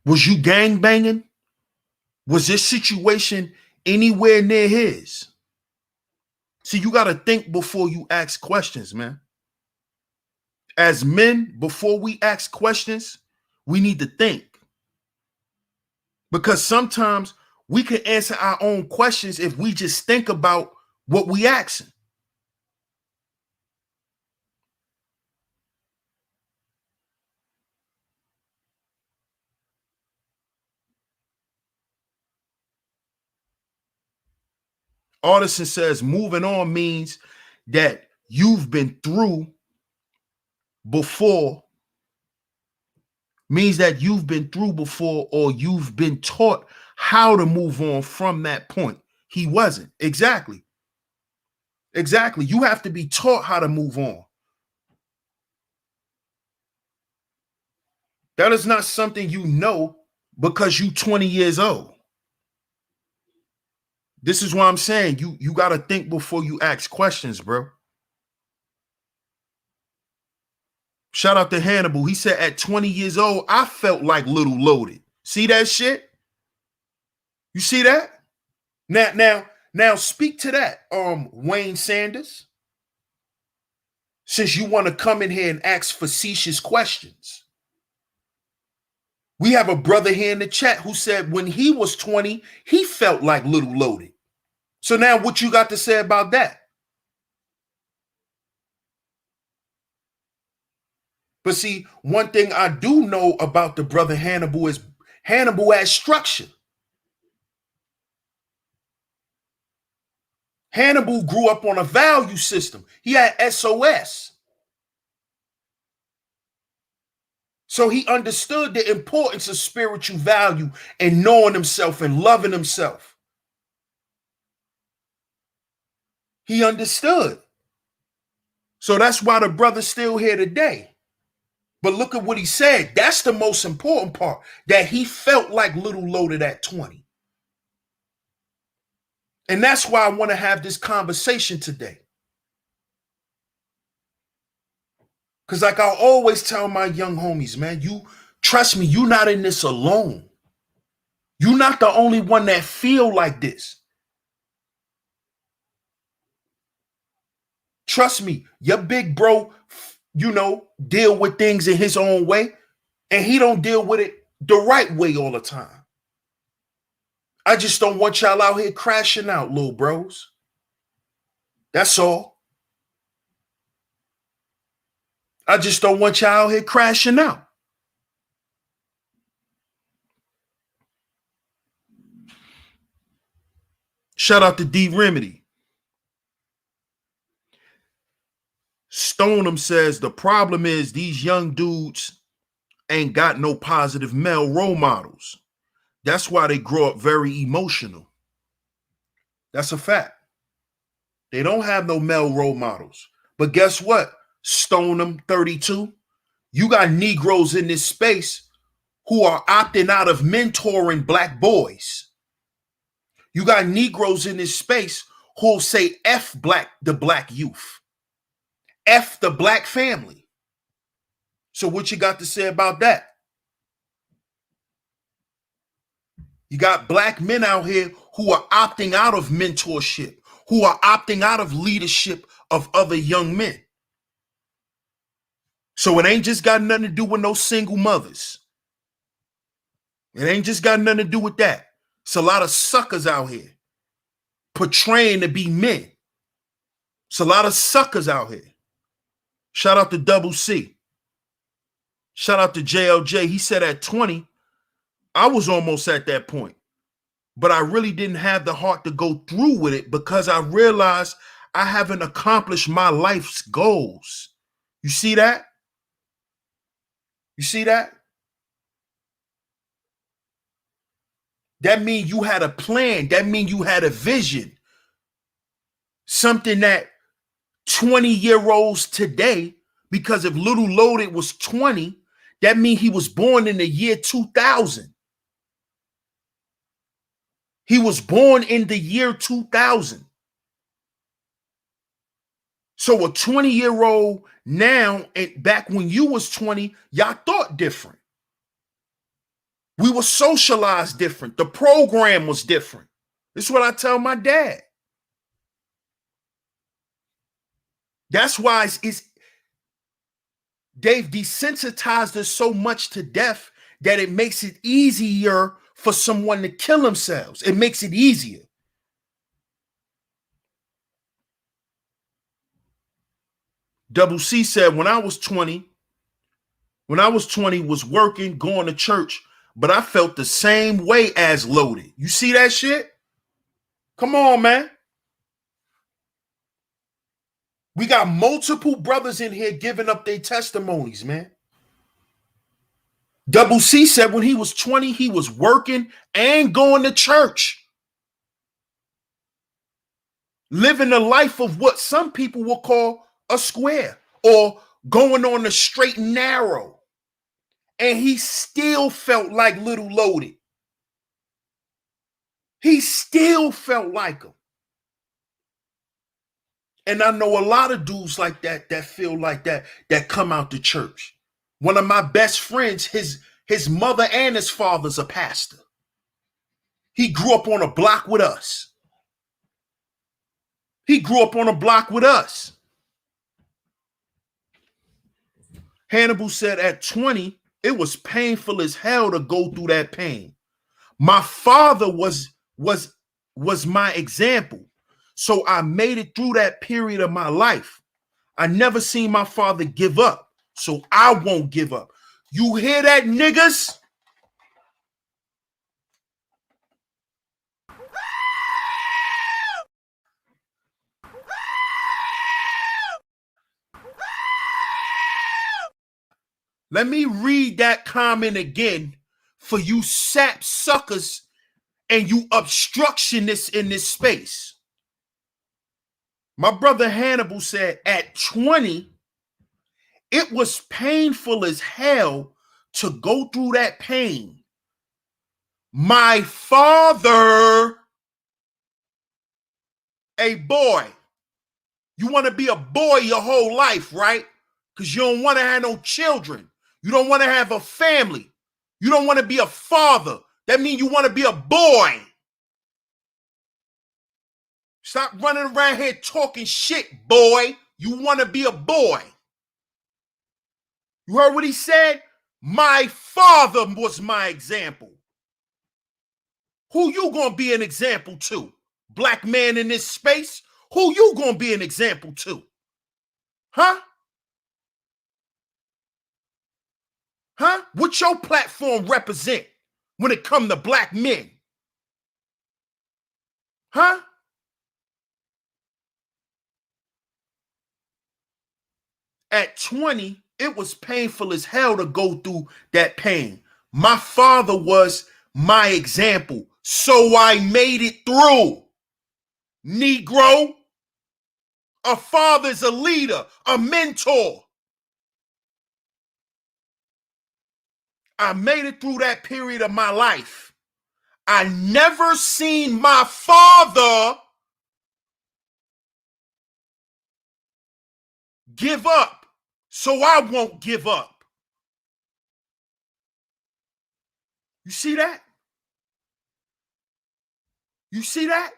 Was you gang banging? Was this situation anywhere near his? See, you got to think before you ask questions, man. As men, before we ask questions, we need to think. Because sometimes we can answer our own questions if we just think about what we asking. Artisan says moving on means that you've been through before, or you've been taught how to move on from that point. He wasn't. Exactly. You have to be taught how to move on. That is not something you know because you 20 years old. This is why I'm saying you got to think before you ask questions, bro. Shout out to Hannibal. He said at 20 years old, I felt like Lil Loaded. See that shit? You see that? Now speak to that, Wayne Sanders. Since you want to come in here and ask facetious questions. We have a brother here in the chat who said when he was 20, he felt like Lil Loaded. So now what you got to say about that? But see, one thing I do know about the brother Hannibal is Hannibal has structure. Hannibal grew up on a value system. He had SOS. So he understood the importance of spiritual value and knowing himself and loving himself. He understood. So that's why the brother's still here today. But look at what he said. That's the most important part, that he felt like Lil Loaded at 20. And that's why I want to have this conversation today. Because like I always tell my young homies, man, you trust me, you're not in this alone. You're not the only one that feel like this. Trust me, your big bro, deal with things in his own way, and he don't deal with it the right way all the time. I just don't want y'all out here crashing out, little bros. That's all. I just don't want y'all out here crashing out. Shout out to D Remedy. Stoneham says the problem is these young dudes ain't got no positive male role models. That's why they grow up very emotional. That's a fact. They don't have no male role models. But guess what? Stoneham 32, you got Negroes in this space who are opting out of mentoring black boys. You got Negroes in this space who'll say F the black youth. F the black family. So what you got to say about that? You got black men out here who are opting out of mentorship, who are opting out of leadership of other young men. So it ain't just got nothing to do with no single mothers. It ain't just got nothing to do with that. It's a lot of suckers out here portraying to be men. It's a lot of suckers out here. Shout out to Double C. Shout out to JLJ. He said at 20, I was almost at that point, but I really didn't have the heart to go through with it because I realized I haven't accomplished my life's goals. You see that? You see that? That means you had a plan. That means you had a vision. Something that 20-year-olds today, because if Lil Loaded was 20, that means he was born in the year 2000. He was born in the year 2000. So a 20-year-old now, and back when you was 20, y'all thought different. We were socialized different. The program was different. This is what I tell my dad. That's why they've desensitized us so much to death that it makes it easier for someone to kill themselves. It makes it easier. Double C said, when I was 20, was working, going to church, but I felt the same way as Loaded. You see that shit? Come on, man. We got multiple brothers in here giving up their testimonies, man. Double C said when he was 20, he was working and going to church. Living the life of what some people will call a square or going on the straight and narrow. And he still felt like Lil Loaded. He still felt like him. And I know a lot of dudes like that feel like that come out to church. One of my best friends, his mother and his father's a pastor. He grew up on a block with us. Hannibal said at 20, it was painful as hell to go through that pain. My father was my example. So I made it through that period of my life. I never seen my father give up. So I won't give up. You hear that, niggas? Let me read that comment again for you sap suckers and you obstructionists in this space. My brother Hannibal said at 20, it was painful as hell to go through that pain. My father, a boy, you want to be a boy your whole life, right? Because you don't want to have no children. You don't want to have a family. You don't want to be a father. That means you want to be a boy. Stop running around here talking shit, boy. You want to be a boy. You heard what he said? My father was my example. Who you gonna be an example to? Black man in this space? Who you gonna be an example to? Huh? Huh? What your platform represent when it come to black men? Huh? At 20, it was painful as hell to go through that pain. My father was my example, so I made it through. Negro, a father's a leader, a mentor. I made it through that period of my life. I never seen my father give up, so I won't give up. You see that? You see that?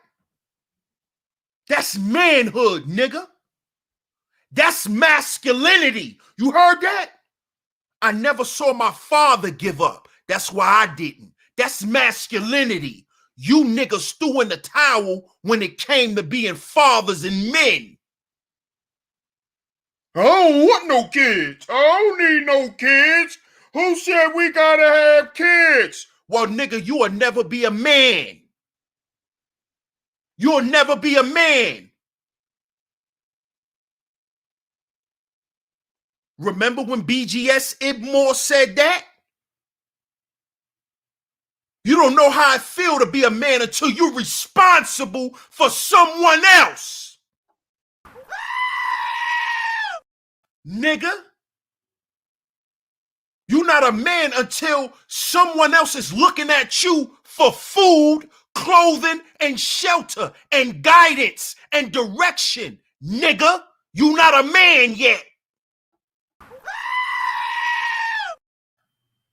That's manhood, nigga. That's masculinity. You heard that? I never saw my father give up. That's why I didn't. That's masculinity. You niggas threw in the towel when it came to being fathers and men. I don't want no kids. I don't need no kids. Who said we gotta have kids? Well, nigga, you will never be a man. You'll never be a man. Remember when BGS Ibmore said that? You don't know how it feels to be a man until you're responsible for someone else. Nigga. You're not a man until someone else is looking at you for food, clothing, and shelter, and guidance, and direction. Nigga, you're not a man yet.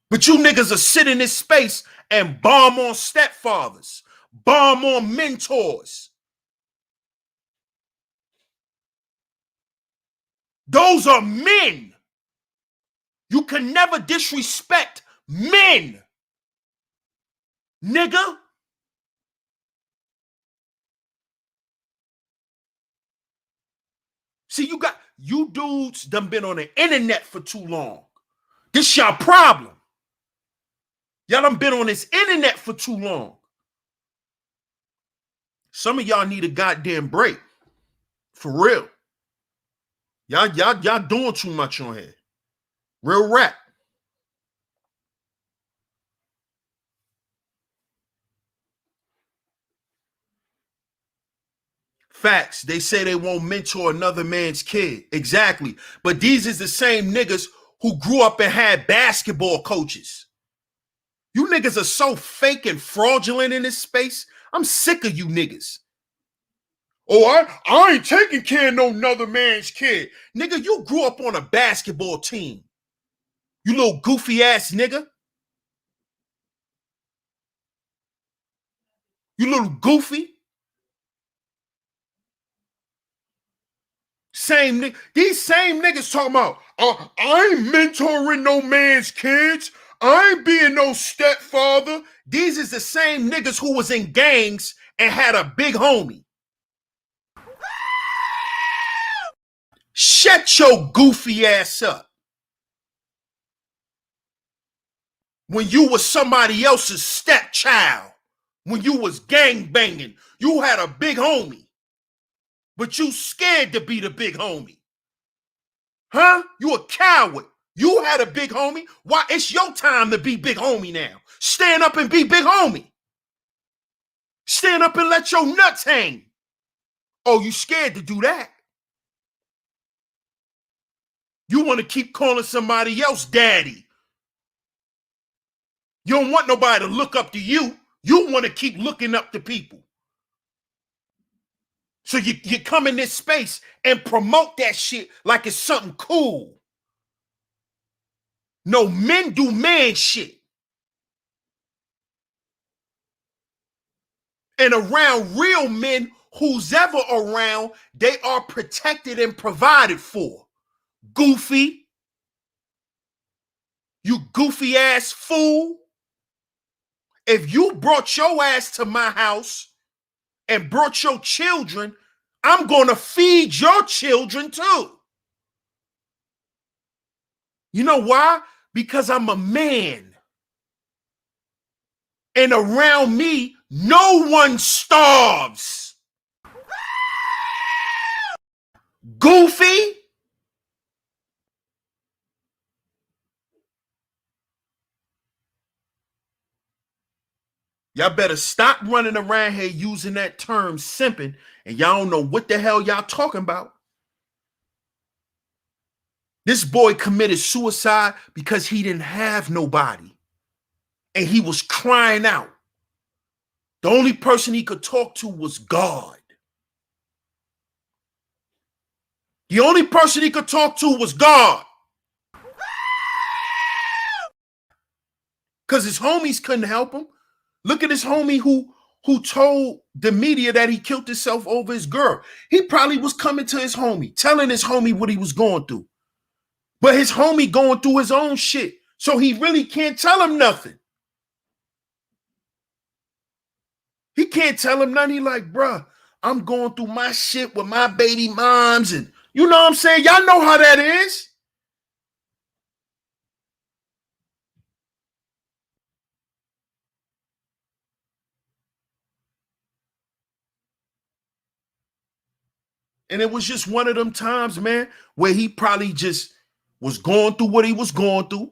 But you niggas are sitting in this space and bomb on stepfathers, bomb on mentors. Those are men. You can never disrespect men. Nigga. See, you dudes done been on the internet for too long. This y'all problem. Y'all done been on this internet for too long. Some of y'all need a goddamn break. For real. Y'all doing too much on here. Real rap. Facts. They say they won't mentor another man's kid. Exactly. But these is the same niggas who grew up and had basketball coaches. You niggas are so fake and fraudulent in this space. I'm sick of you niggas. Oh, I ain't taking care of no another man's kid. Nigga, you grew up on a basketball team. You little goofy ass nigga. You little goofy. These same niggas talking about, I ain't mentoring no man's kids. I ain't being no stepfather. These is the same niggas who was in gangs and had a big homie. Shut your goofy ass up. When you was somebody else's stepchild, when you was gang banging, you had a big homie. But you scared to be the big homie. Huh? You a coward. You had a big homie. Why? It's your time to be big homie now. Stand up and be big homie. Stand up and let your nuts hang. Oh, you scared to do that? You want to keep calling somebody else daddy. You don't want nobody to look up to you. You want to keep looking up to people. So you come in this space and promote that shit like it's something cool. No, men do man shit. And around real men, who's ever around, they are protected and provided for. Goofy. You goofy ass fool. If you brought your ass to my house and brought your children, I'm going to feed your children too. You know why? Because I'm a man. And around me, no one starves. Goofy. Y'all better stop running around here using that term simping, and y'all don't know what the hell y'all talking about. This boy committed suicide because he didn't have nobody. And he was crying out. The only person he could talk to was God. The only person he could talk to was God. Because his homies couldn't help him. Look at his homie who told the media that he killed himself over his girl. He probably was coming to his homie, telling his homie what he was going through. But his homie going through his own shit. So he really can't tell him nothing. can't tell him nothing. He like, bruh, I'm going through my shit with my baby moms, and you know what I'm saying? Y'all know how that is. And it was just one of them times, man, where he probably just was going through what he was going through.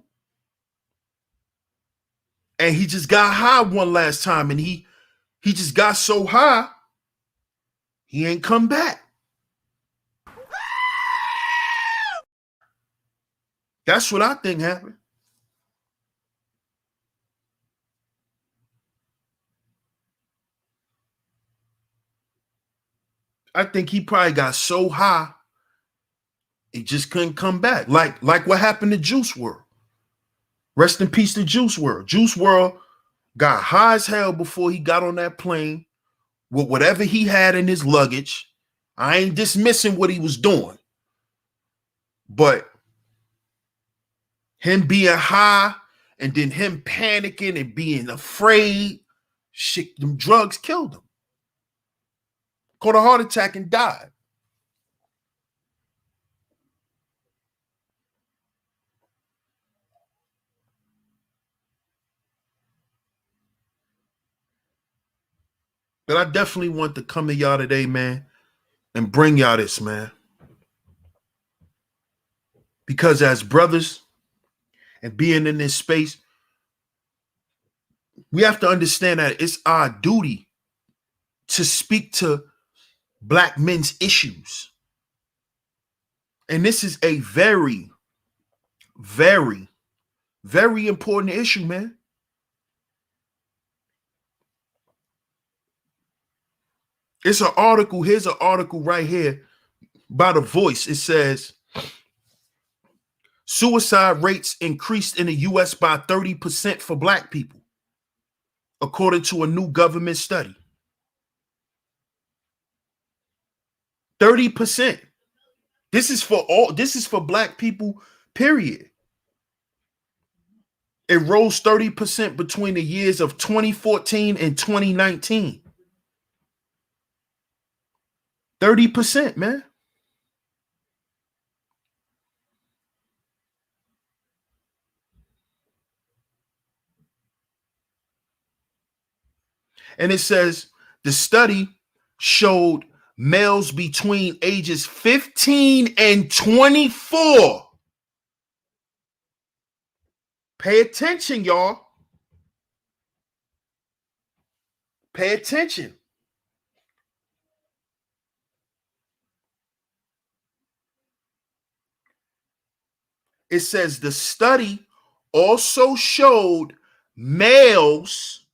And he just got high one last time, and he just got so high, he ain't come back. That's what I think happened. I think he probably got so high, he just couldn't come back. Like what happened to Juice WRLD. Rest in peace to Juice WRLD. Juice WRLD got high as hell before he got on that plane with whatever he had in his luggage. I ain't dismissing what he was doing. But him being high and then him panicking and being afraid, shit, them drugs killed him. Caught a heart attack and died. But I definitely want to come to y'all today, man, and bring y'all this, man. Because as brothers and being in this space, we have to understand that it's our duty to speak to Black men's issues. And this is a very, very, very important issue, man. It's an article. Here's an article right here by The Voice. It says, suicide rates increased in the U.S. by 30% for Black people, according to a new government study. 30%. This is for Black people, period. It rose 30% between the years of 2014 and 2019. 30%, man. And it says the study showed males between ages 15 and 24. Pay attention, y'all. Pay attention. It says the study also showed males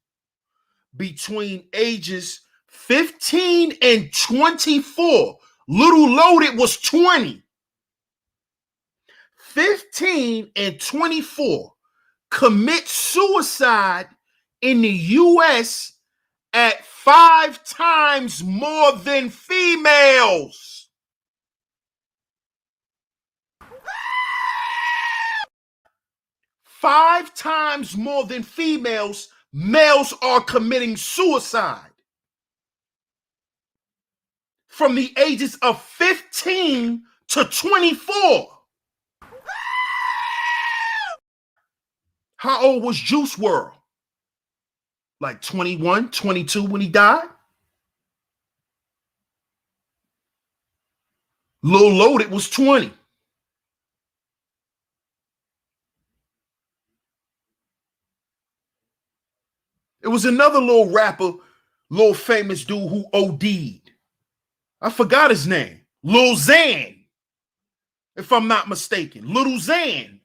between ages 15 and 24. Lil Loaded was 20. 15 and 24 commit suicide in the U.S. at 5 times more than females. Five times more than females, males are committing suicide from the ages of 15 to 24. How old was Juice WRLD? Like 21, 22 when he died? Lil Loaded was 20. It was another little rapper, little famous dude who OD'd. I forgot his name. Lil Xan, if I'm not mistaken. Lil Xan.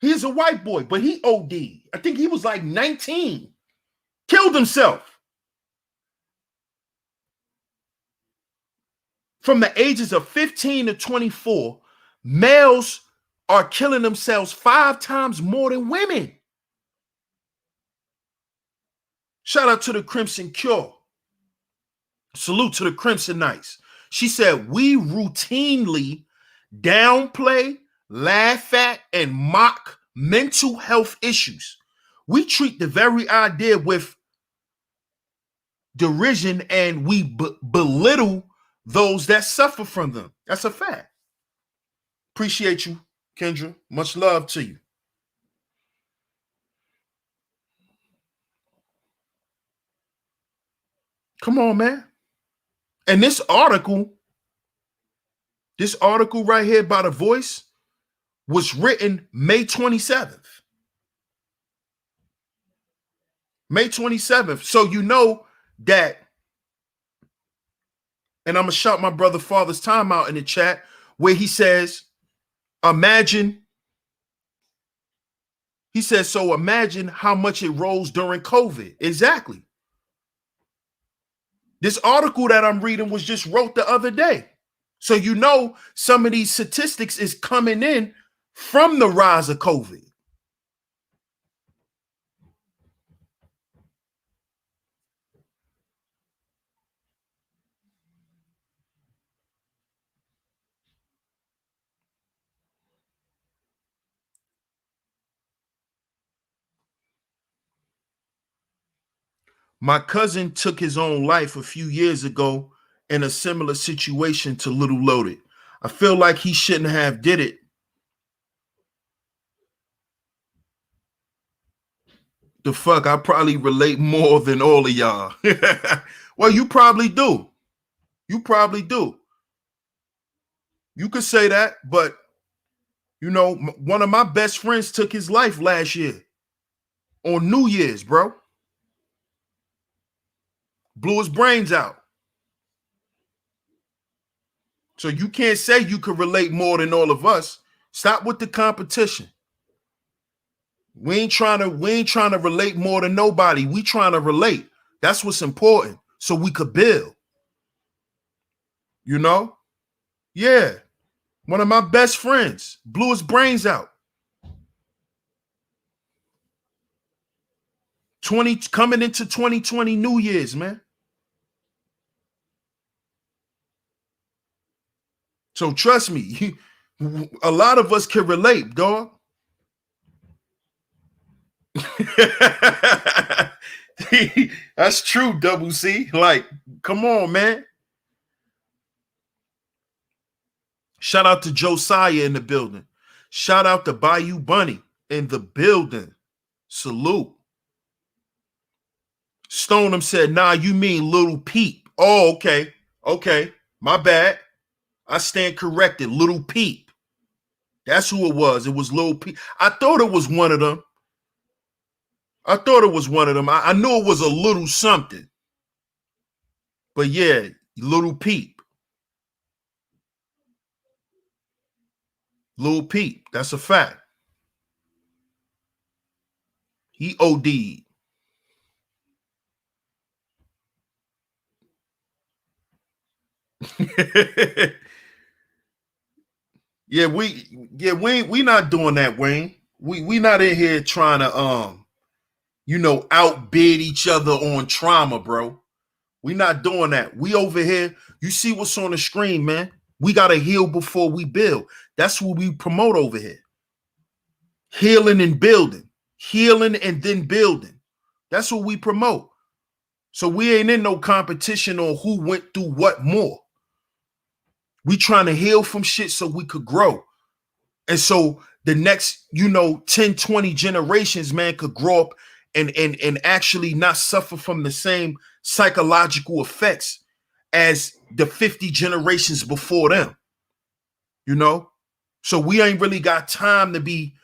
He's a white boy, but he OD'd. I think he was like 19. Killed himself. From the ages of 15 to 24, males are killing themselves 5 times more than women. Shout out to the Crimson Cure. Salute to the Crimson Knights. She said, we routinely downplay, laugh at, and mock mental health issues. We treat the very idea with derision and we belittle those that suffer from them. That's a fact. Appreciate you, Kendra. Much love to you. Come on, man. And this article right here by The Voice was written May 27th. May 27th. So you know that, and I'm going to shout my brother Father's time out in the chat where he says, imagine how much it rose during COVID. Exactly. This article that I'm reading was just wrote the other day. So you know some of these statistics is coming in from the rise of COVID. My cousin took his own life a few years ago in a similar situation to Lil Loaded. I feel like he shouldn't have did it. The fuck, I probably relate more than all of y'all. Well, you probably do. You probably do. You could say that, but you know, one of my best friends took his life last year on New Year's, bro. Blew his brains out. So you can't say you could relate more than all of us. Stop with the competition. We ain't trying to relate more than nobody. We trying to relate. That's what's important. So we could build. You know? Yeah. One of my best friends blew his brains out. Coming into 2020 New Year's, man. So trust me, a lot of us can relate, dog. That's true, Double C. Like, come on, man. Shout out to Josiah in the building. Shout out to Bayou Bunny in the building. Salute. Stoneham said, nah, you mean Little Peep. Oh, okay. Okay. My bad. I stand corrected. Little Peep. That's who it was. It was Little Peep. I thought it was one of them. I knew it was a little something. But yeah, Little Peep. Little Peep. That's a fact. He OD'd. we not doing that, Wayne. We not in here trying to outbid each other on trauma, bro. We not doing that. We over here, you see what's on the screen, man. We gotta heal before we build. That's what we promote over here. Healing and building. Healing and then building. That's what we promote. So we ain't in no competition on who went through what more. We trying to heal from shit so we could grow. And so the next, 10, 20 generations, man, could grow up and actually not suffer from the same psychological effects as the 50 generations before them. So we ain't really got time to be,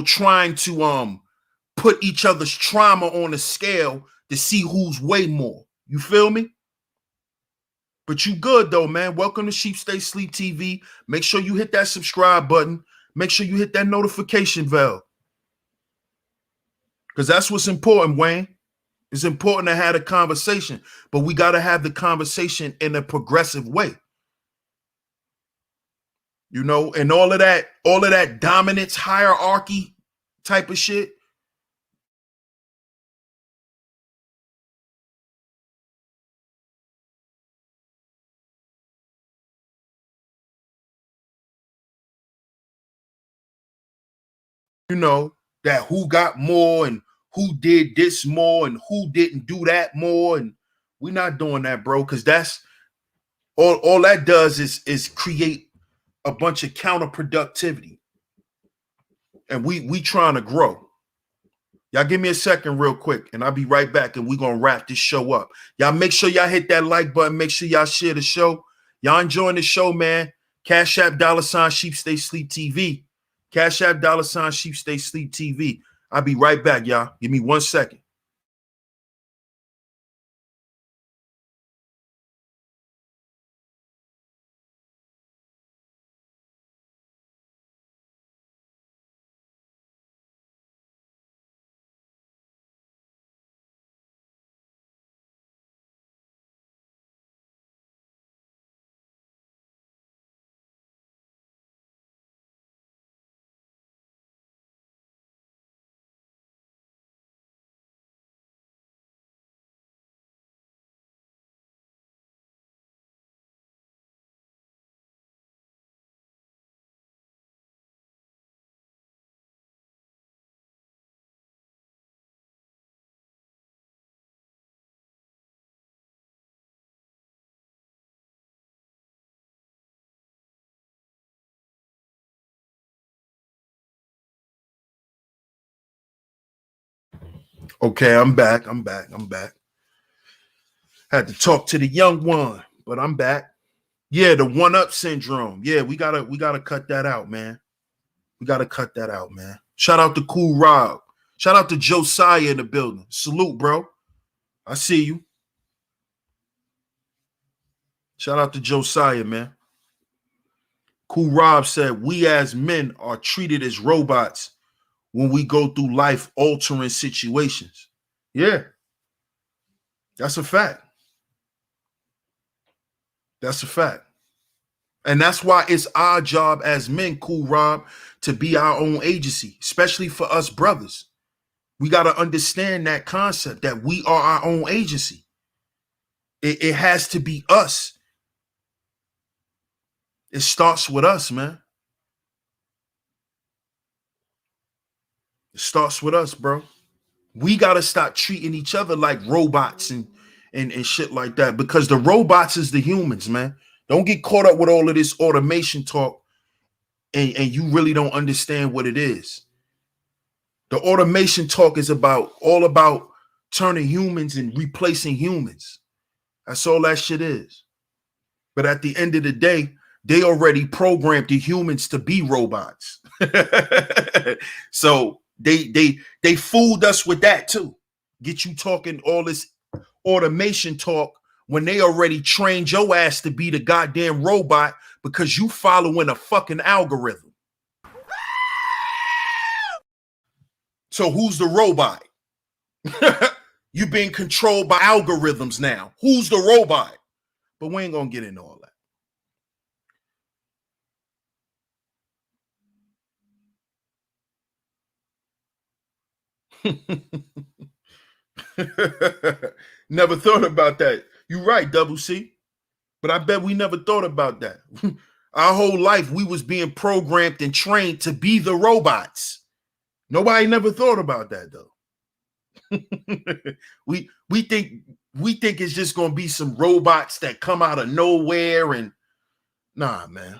trying to put each other's trauma on a scale to see who's way more. You feel me? But you good though, man. Welcome to SheepStaysLeepTV. Make sure you hit that subscribe button. Make sure you hit that notification bell. Because that's what's important, Wayne. It's important to have a conversation, but we got to have the conversation in a progressive way. And all of that dominance hierarchy type of shit. That who got more and who did this more and who didn't do that more and We're not doing that, bro, because that's all that does is create a bunch of counterproductivity. And we trying to grow. Y'all give me a second real quick, and I'll be right back, and we're going to wrap this show up. Y'all make sure y'all hit that like button. Make sure y'all share the show. Y'all enjoying the show, man. Cash App $SheepStaySleepTV. Cash App $SheepStaySleepTV. I'll be right back, y'all. Give me 1 second. Okay, I'm back. Had to talk to the young one, but I'm back. Yeah, the one-up syndrome. Yeah, we gotta cut that out, man. We gotta cut that out, man. Shout out to Cool Rob. Shout out to Josiah in the building. Salute, bro. I see you. Shout out to Josiah, man. Cool Rob said, we as men are treated as robots when we go through life-altering situations. Yeah, that's a fact. That's a fact. And that's why it's our job as men, Cool Rob, to be our own agency, especially for us brothers. We got to understand that concept that we are our own agency. It has to be us. It starts with us, man. It starts with us, bro. We got to stop treating each other like robots and shit like that, because the robots is the humans, man. Don't get caught up with all of this automation talk and you really don't understand what it is. The automation talk is all about turning humans and replacing humans. That's all that shit is. But at the end of the day, they already programmed the humans to be robots. So they fooled us with that too. Get you talking all this automation talk when they already trained your ass to be the goddamn robot because you following a fucking algorithm. So who's the robot? You being controlled by algorithms now. Who's the robot? But we ain't gonna get into all that. Never thought about that. You're right, Double C. But I bet we never thought about that. Our whole life we was being programmed and trained to be the robots. Nobody never thought about that though. we think it's just gonna be some robots that come out of nowhere and nah, man.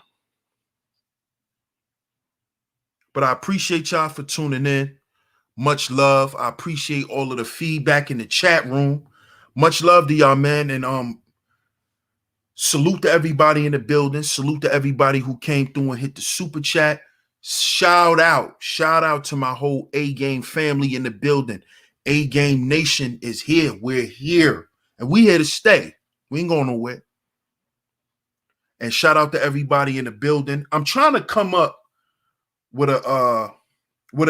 But I appreciate y'all for tuning in. Much love. I appreciate all of the feedback in the chat room. Much love to y'all, man. And salute to everybody in the building. Salute to everybody who came through and hit the super chat. Shout out to my whole A-Game family in the building. A-Game Nation is here. We're here. And we here to stay. We ain't going nowhere. And shout out to everybody in the building. I'm trying to come up with a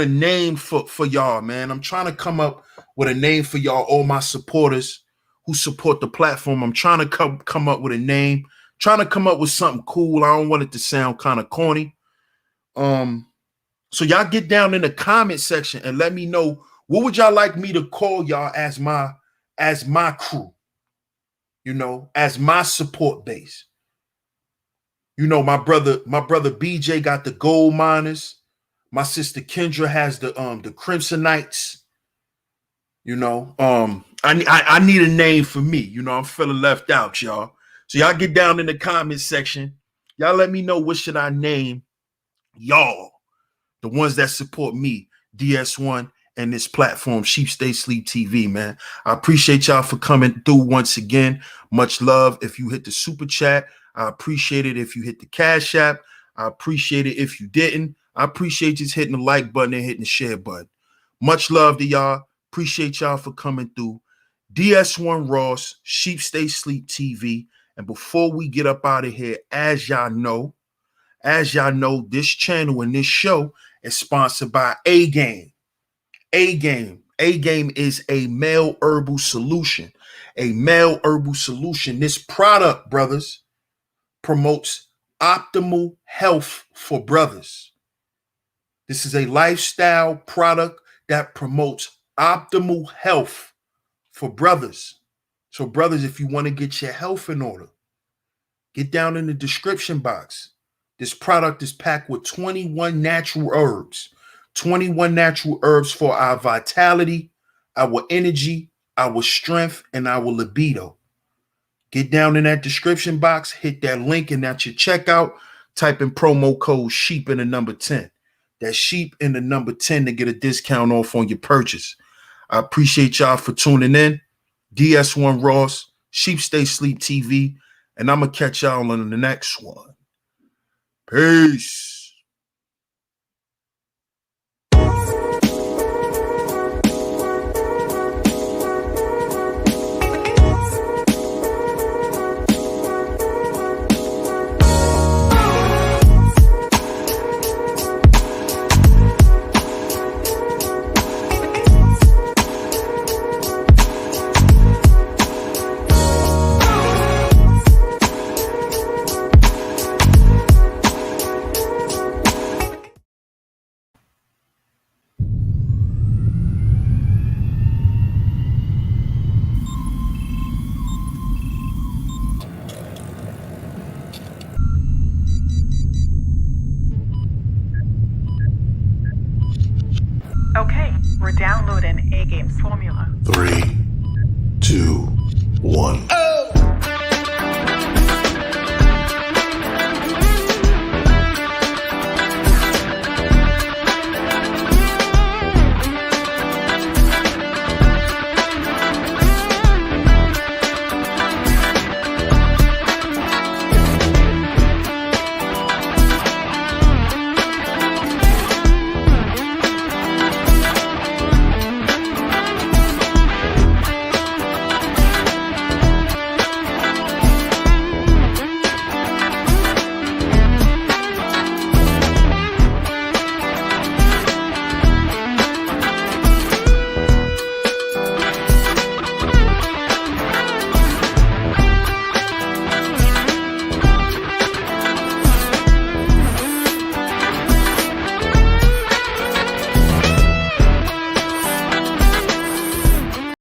name for y'all, man. I'm trying to come up with a name for y'all, all my supporters who support the platform. I'm trying to come up with a name, trying to come up with something cool. I don't want it to sound kind of corny. So y'all get down in the comment section and let me know, what would y'all like me to call y'all as my crew, you know, as my support base. You know, my brother BJ got the Gold Miners. My sister Kendra has the Crimson Knights. You know, I need a name for me. You know, I'm feeling left out, y'all. So y'all get down in the comment section. Y'all let me know what should I name y'all, the ones that support me, DS1 and this platform, Sheep Stay Sleep TV, man. I appreciate y'all for coming through once again. Much love. If you hit the super chat, I appreciate it. If you hit the Cash App, I appreciate it. If you didn't, I appreciate just hitting the like button and hitting the share button. Much love to y'all. Appreciate y'all for coming through. DS1 Ross, Sheep Stay Sleep TV. And before we get up out of here, as y'all know, this channel and this show is sponsored by A-Game. A-Game. A-Game is a male herbal solution. A male herbal solution. This product, brothers, promotes optimal health for brothers. This is a lifestyle product that promotes optimal health for brothers. So, brothers, if you want to get your health in order, get down in the description box. This product is packed with 21 natural herbs. 21 natural herbs for our vitality, our energy, our strength, and our libido. Get down in that description box, hit that link, and at your checkout, type in promo code SHEEP in the number 10. That's SHEEP in the number 10 to get a discount off on your purchase. I appreciate y'all for tuning in. DS1 Ross, Sheep Stay Sleep TV, and I'm going to catch y'all on the next one. Peace. Okay, we're downloading A-Game's formula. 3, 2, 1.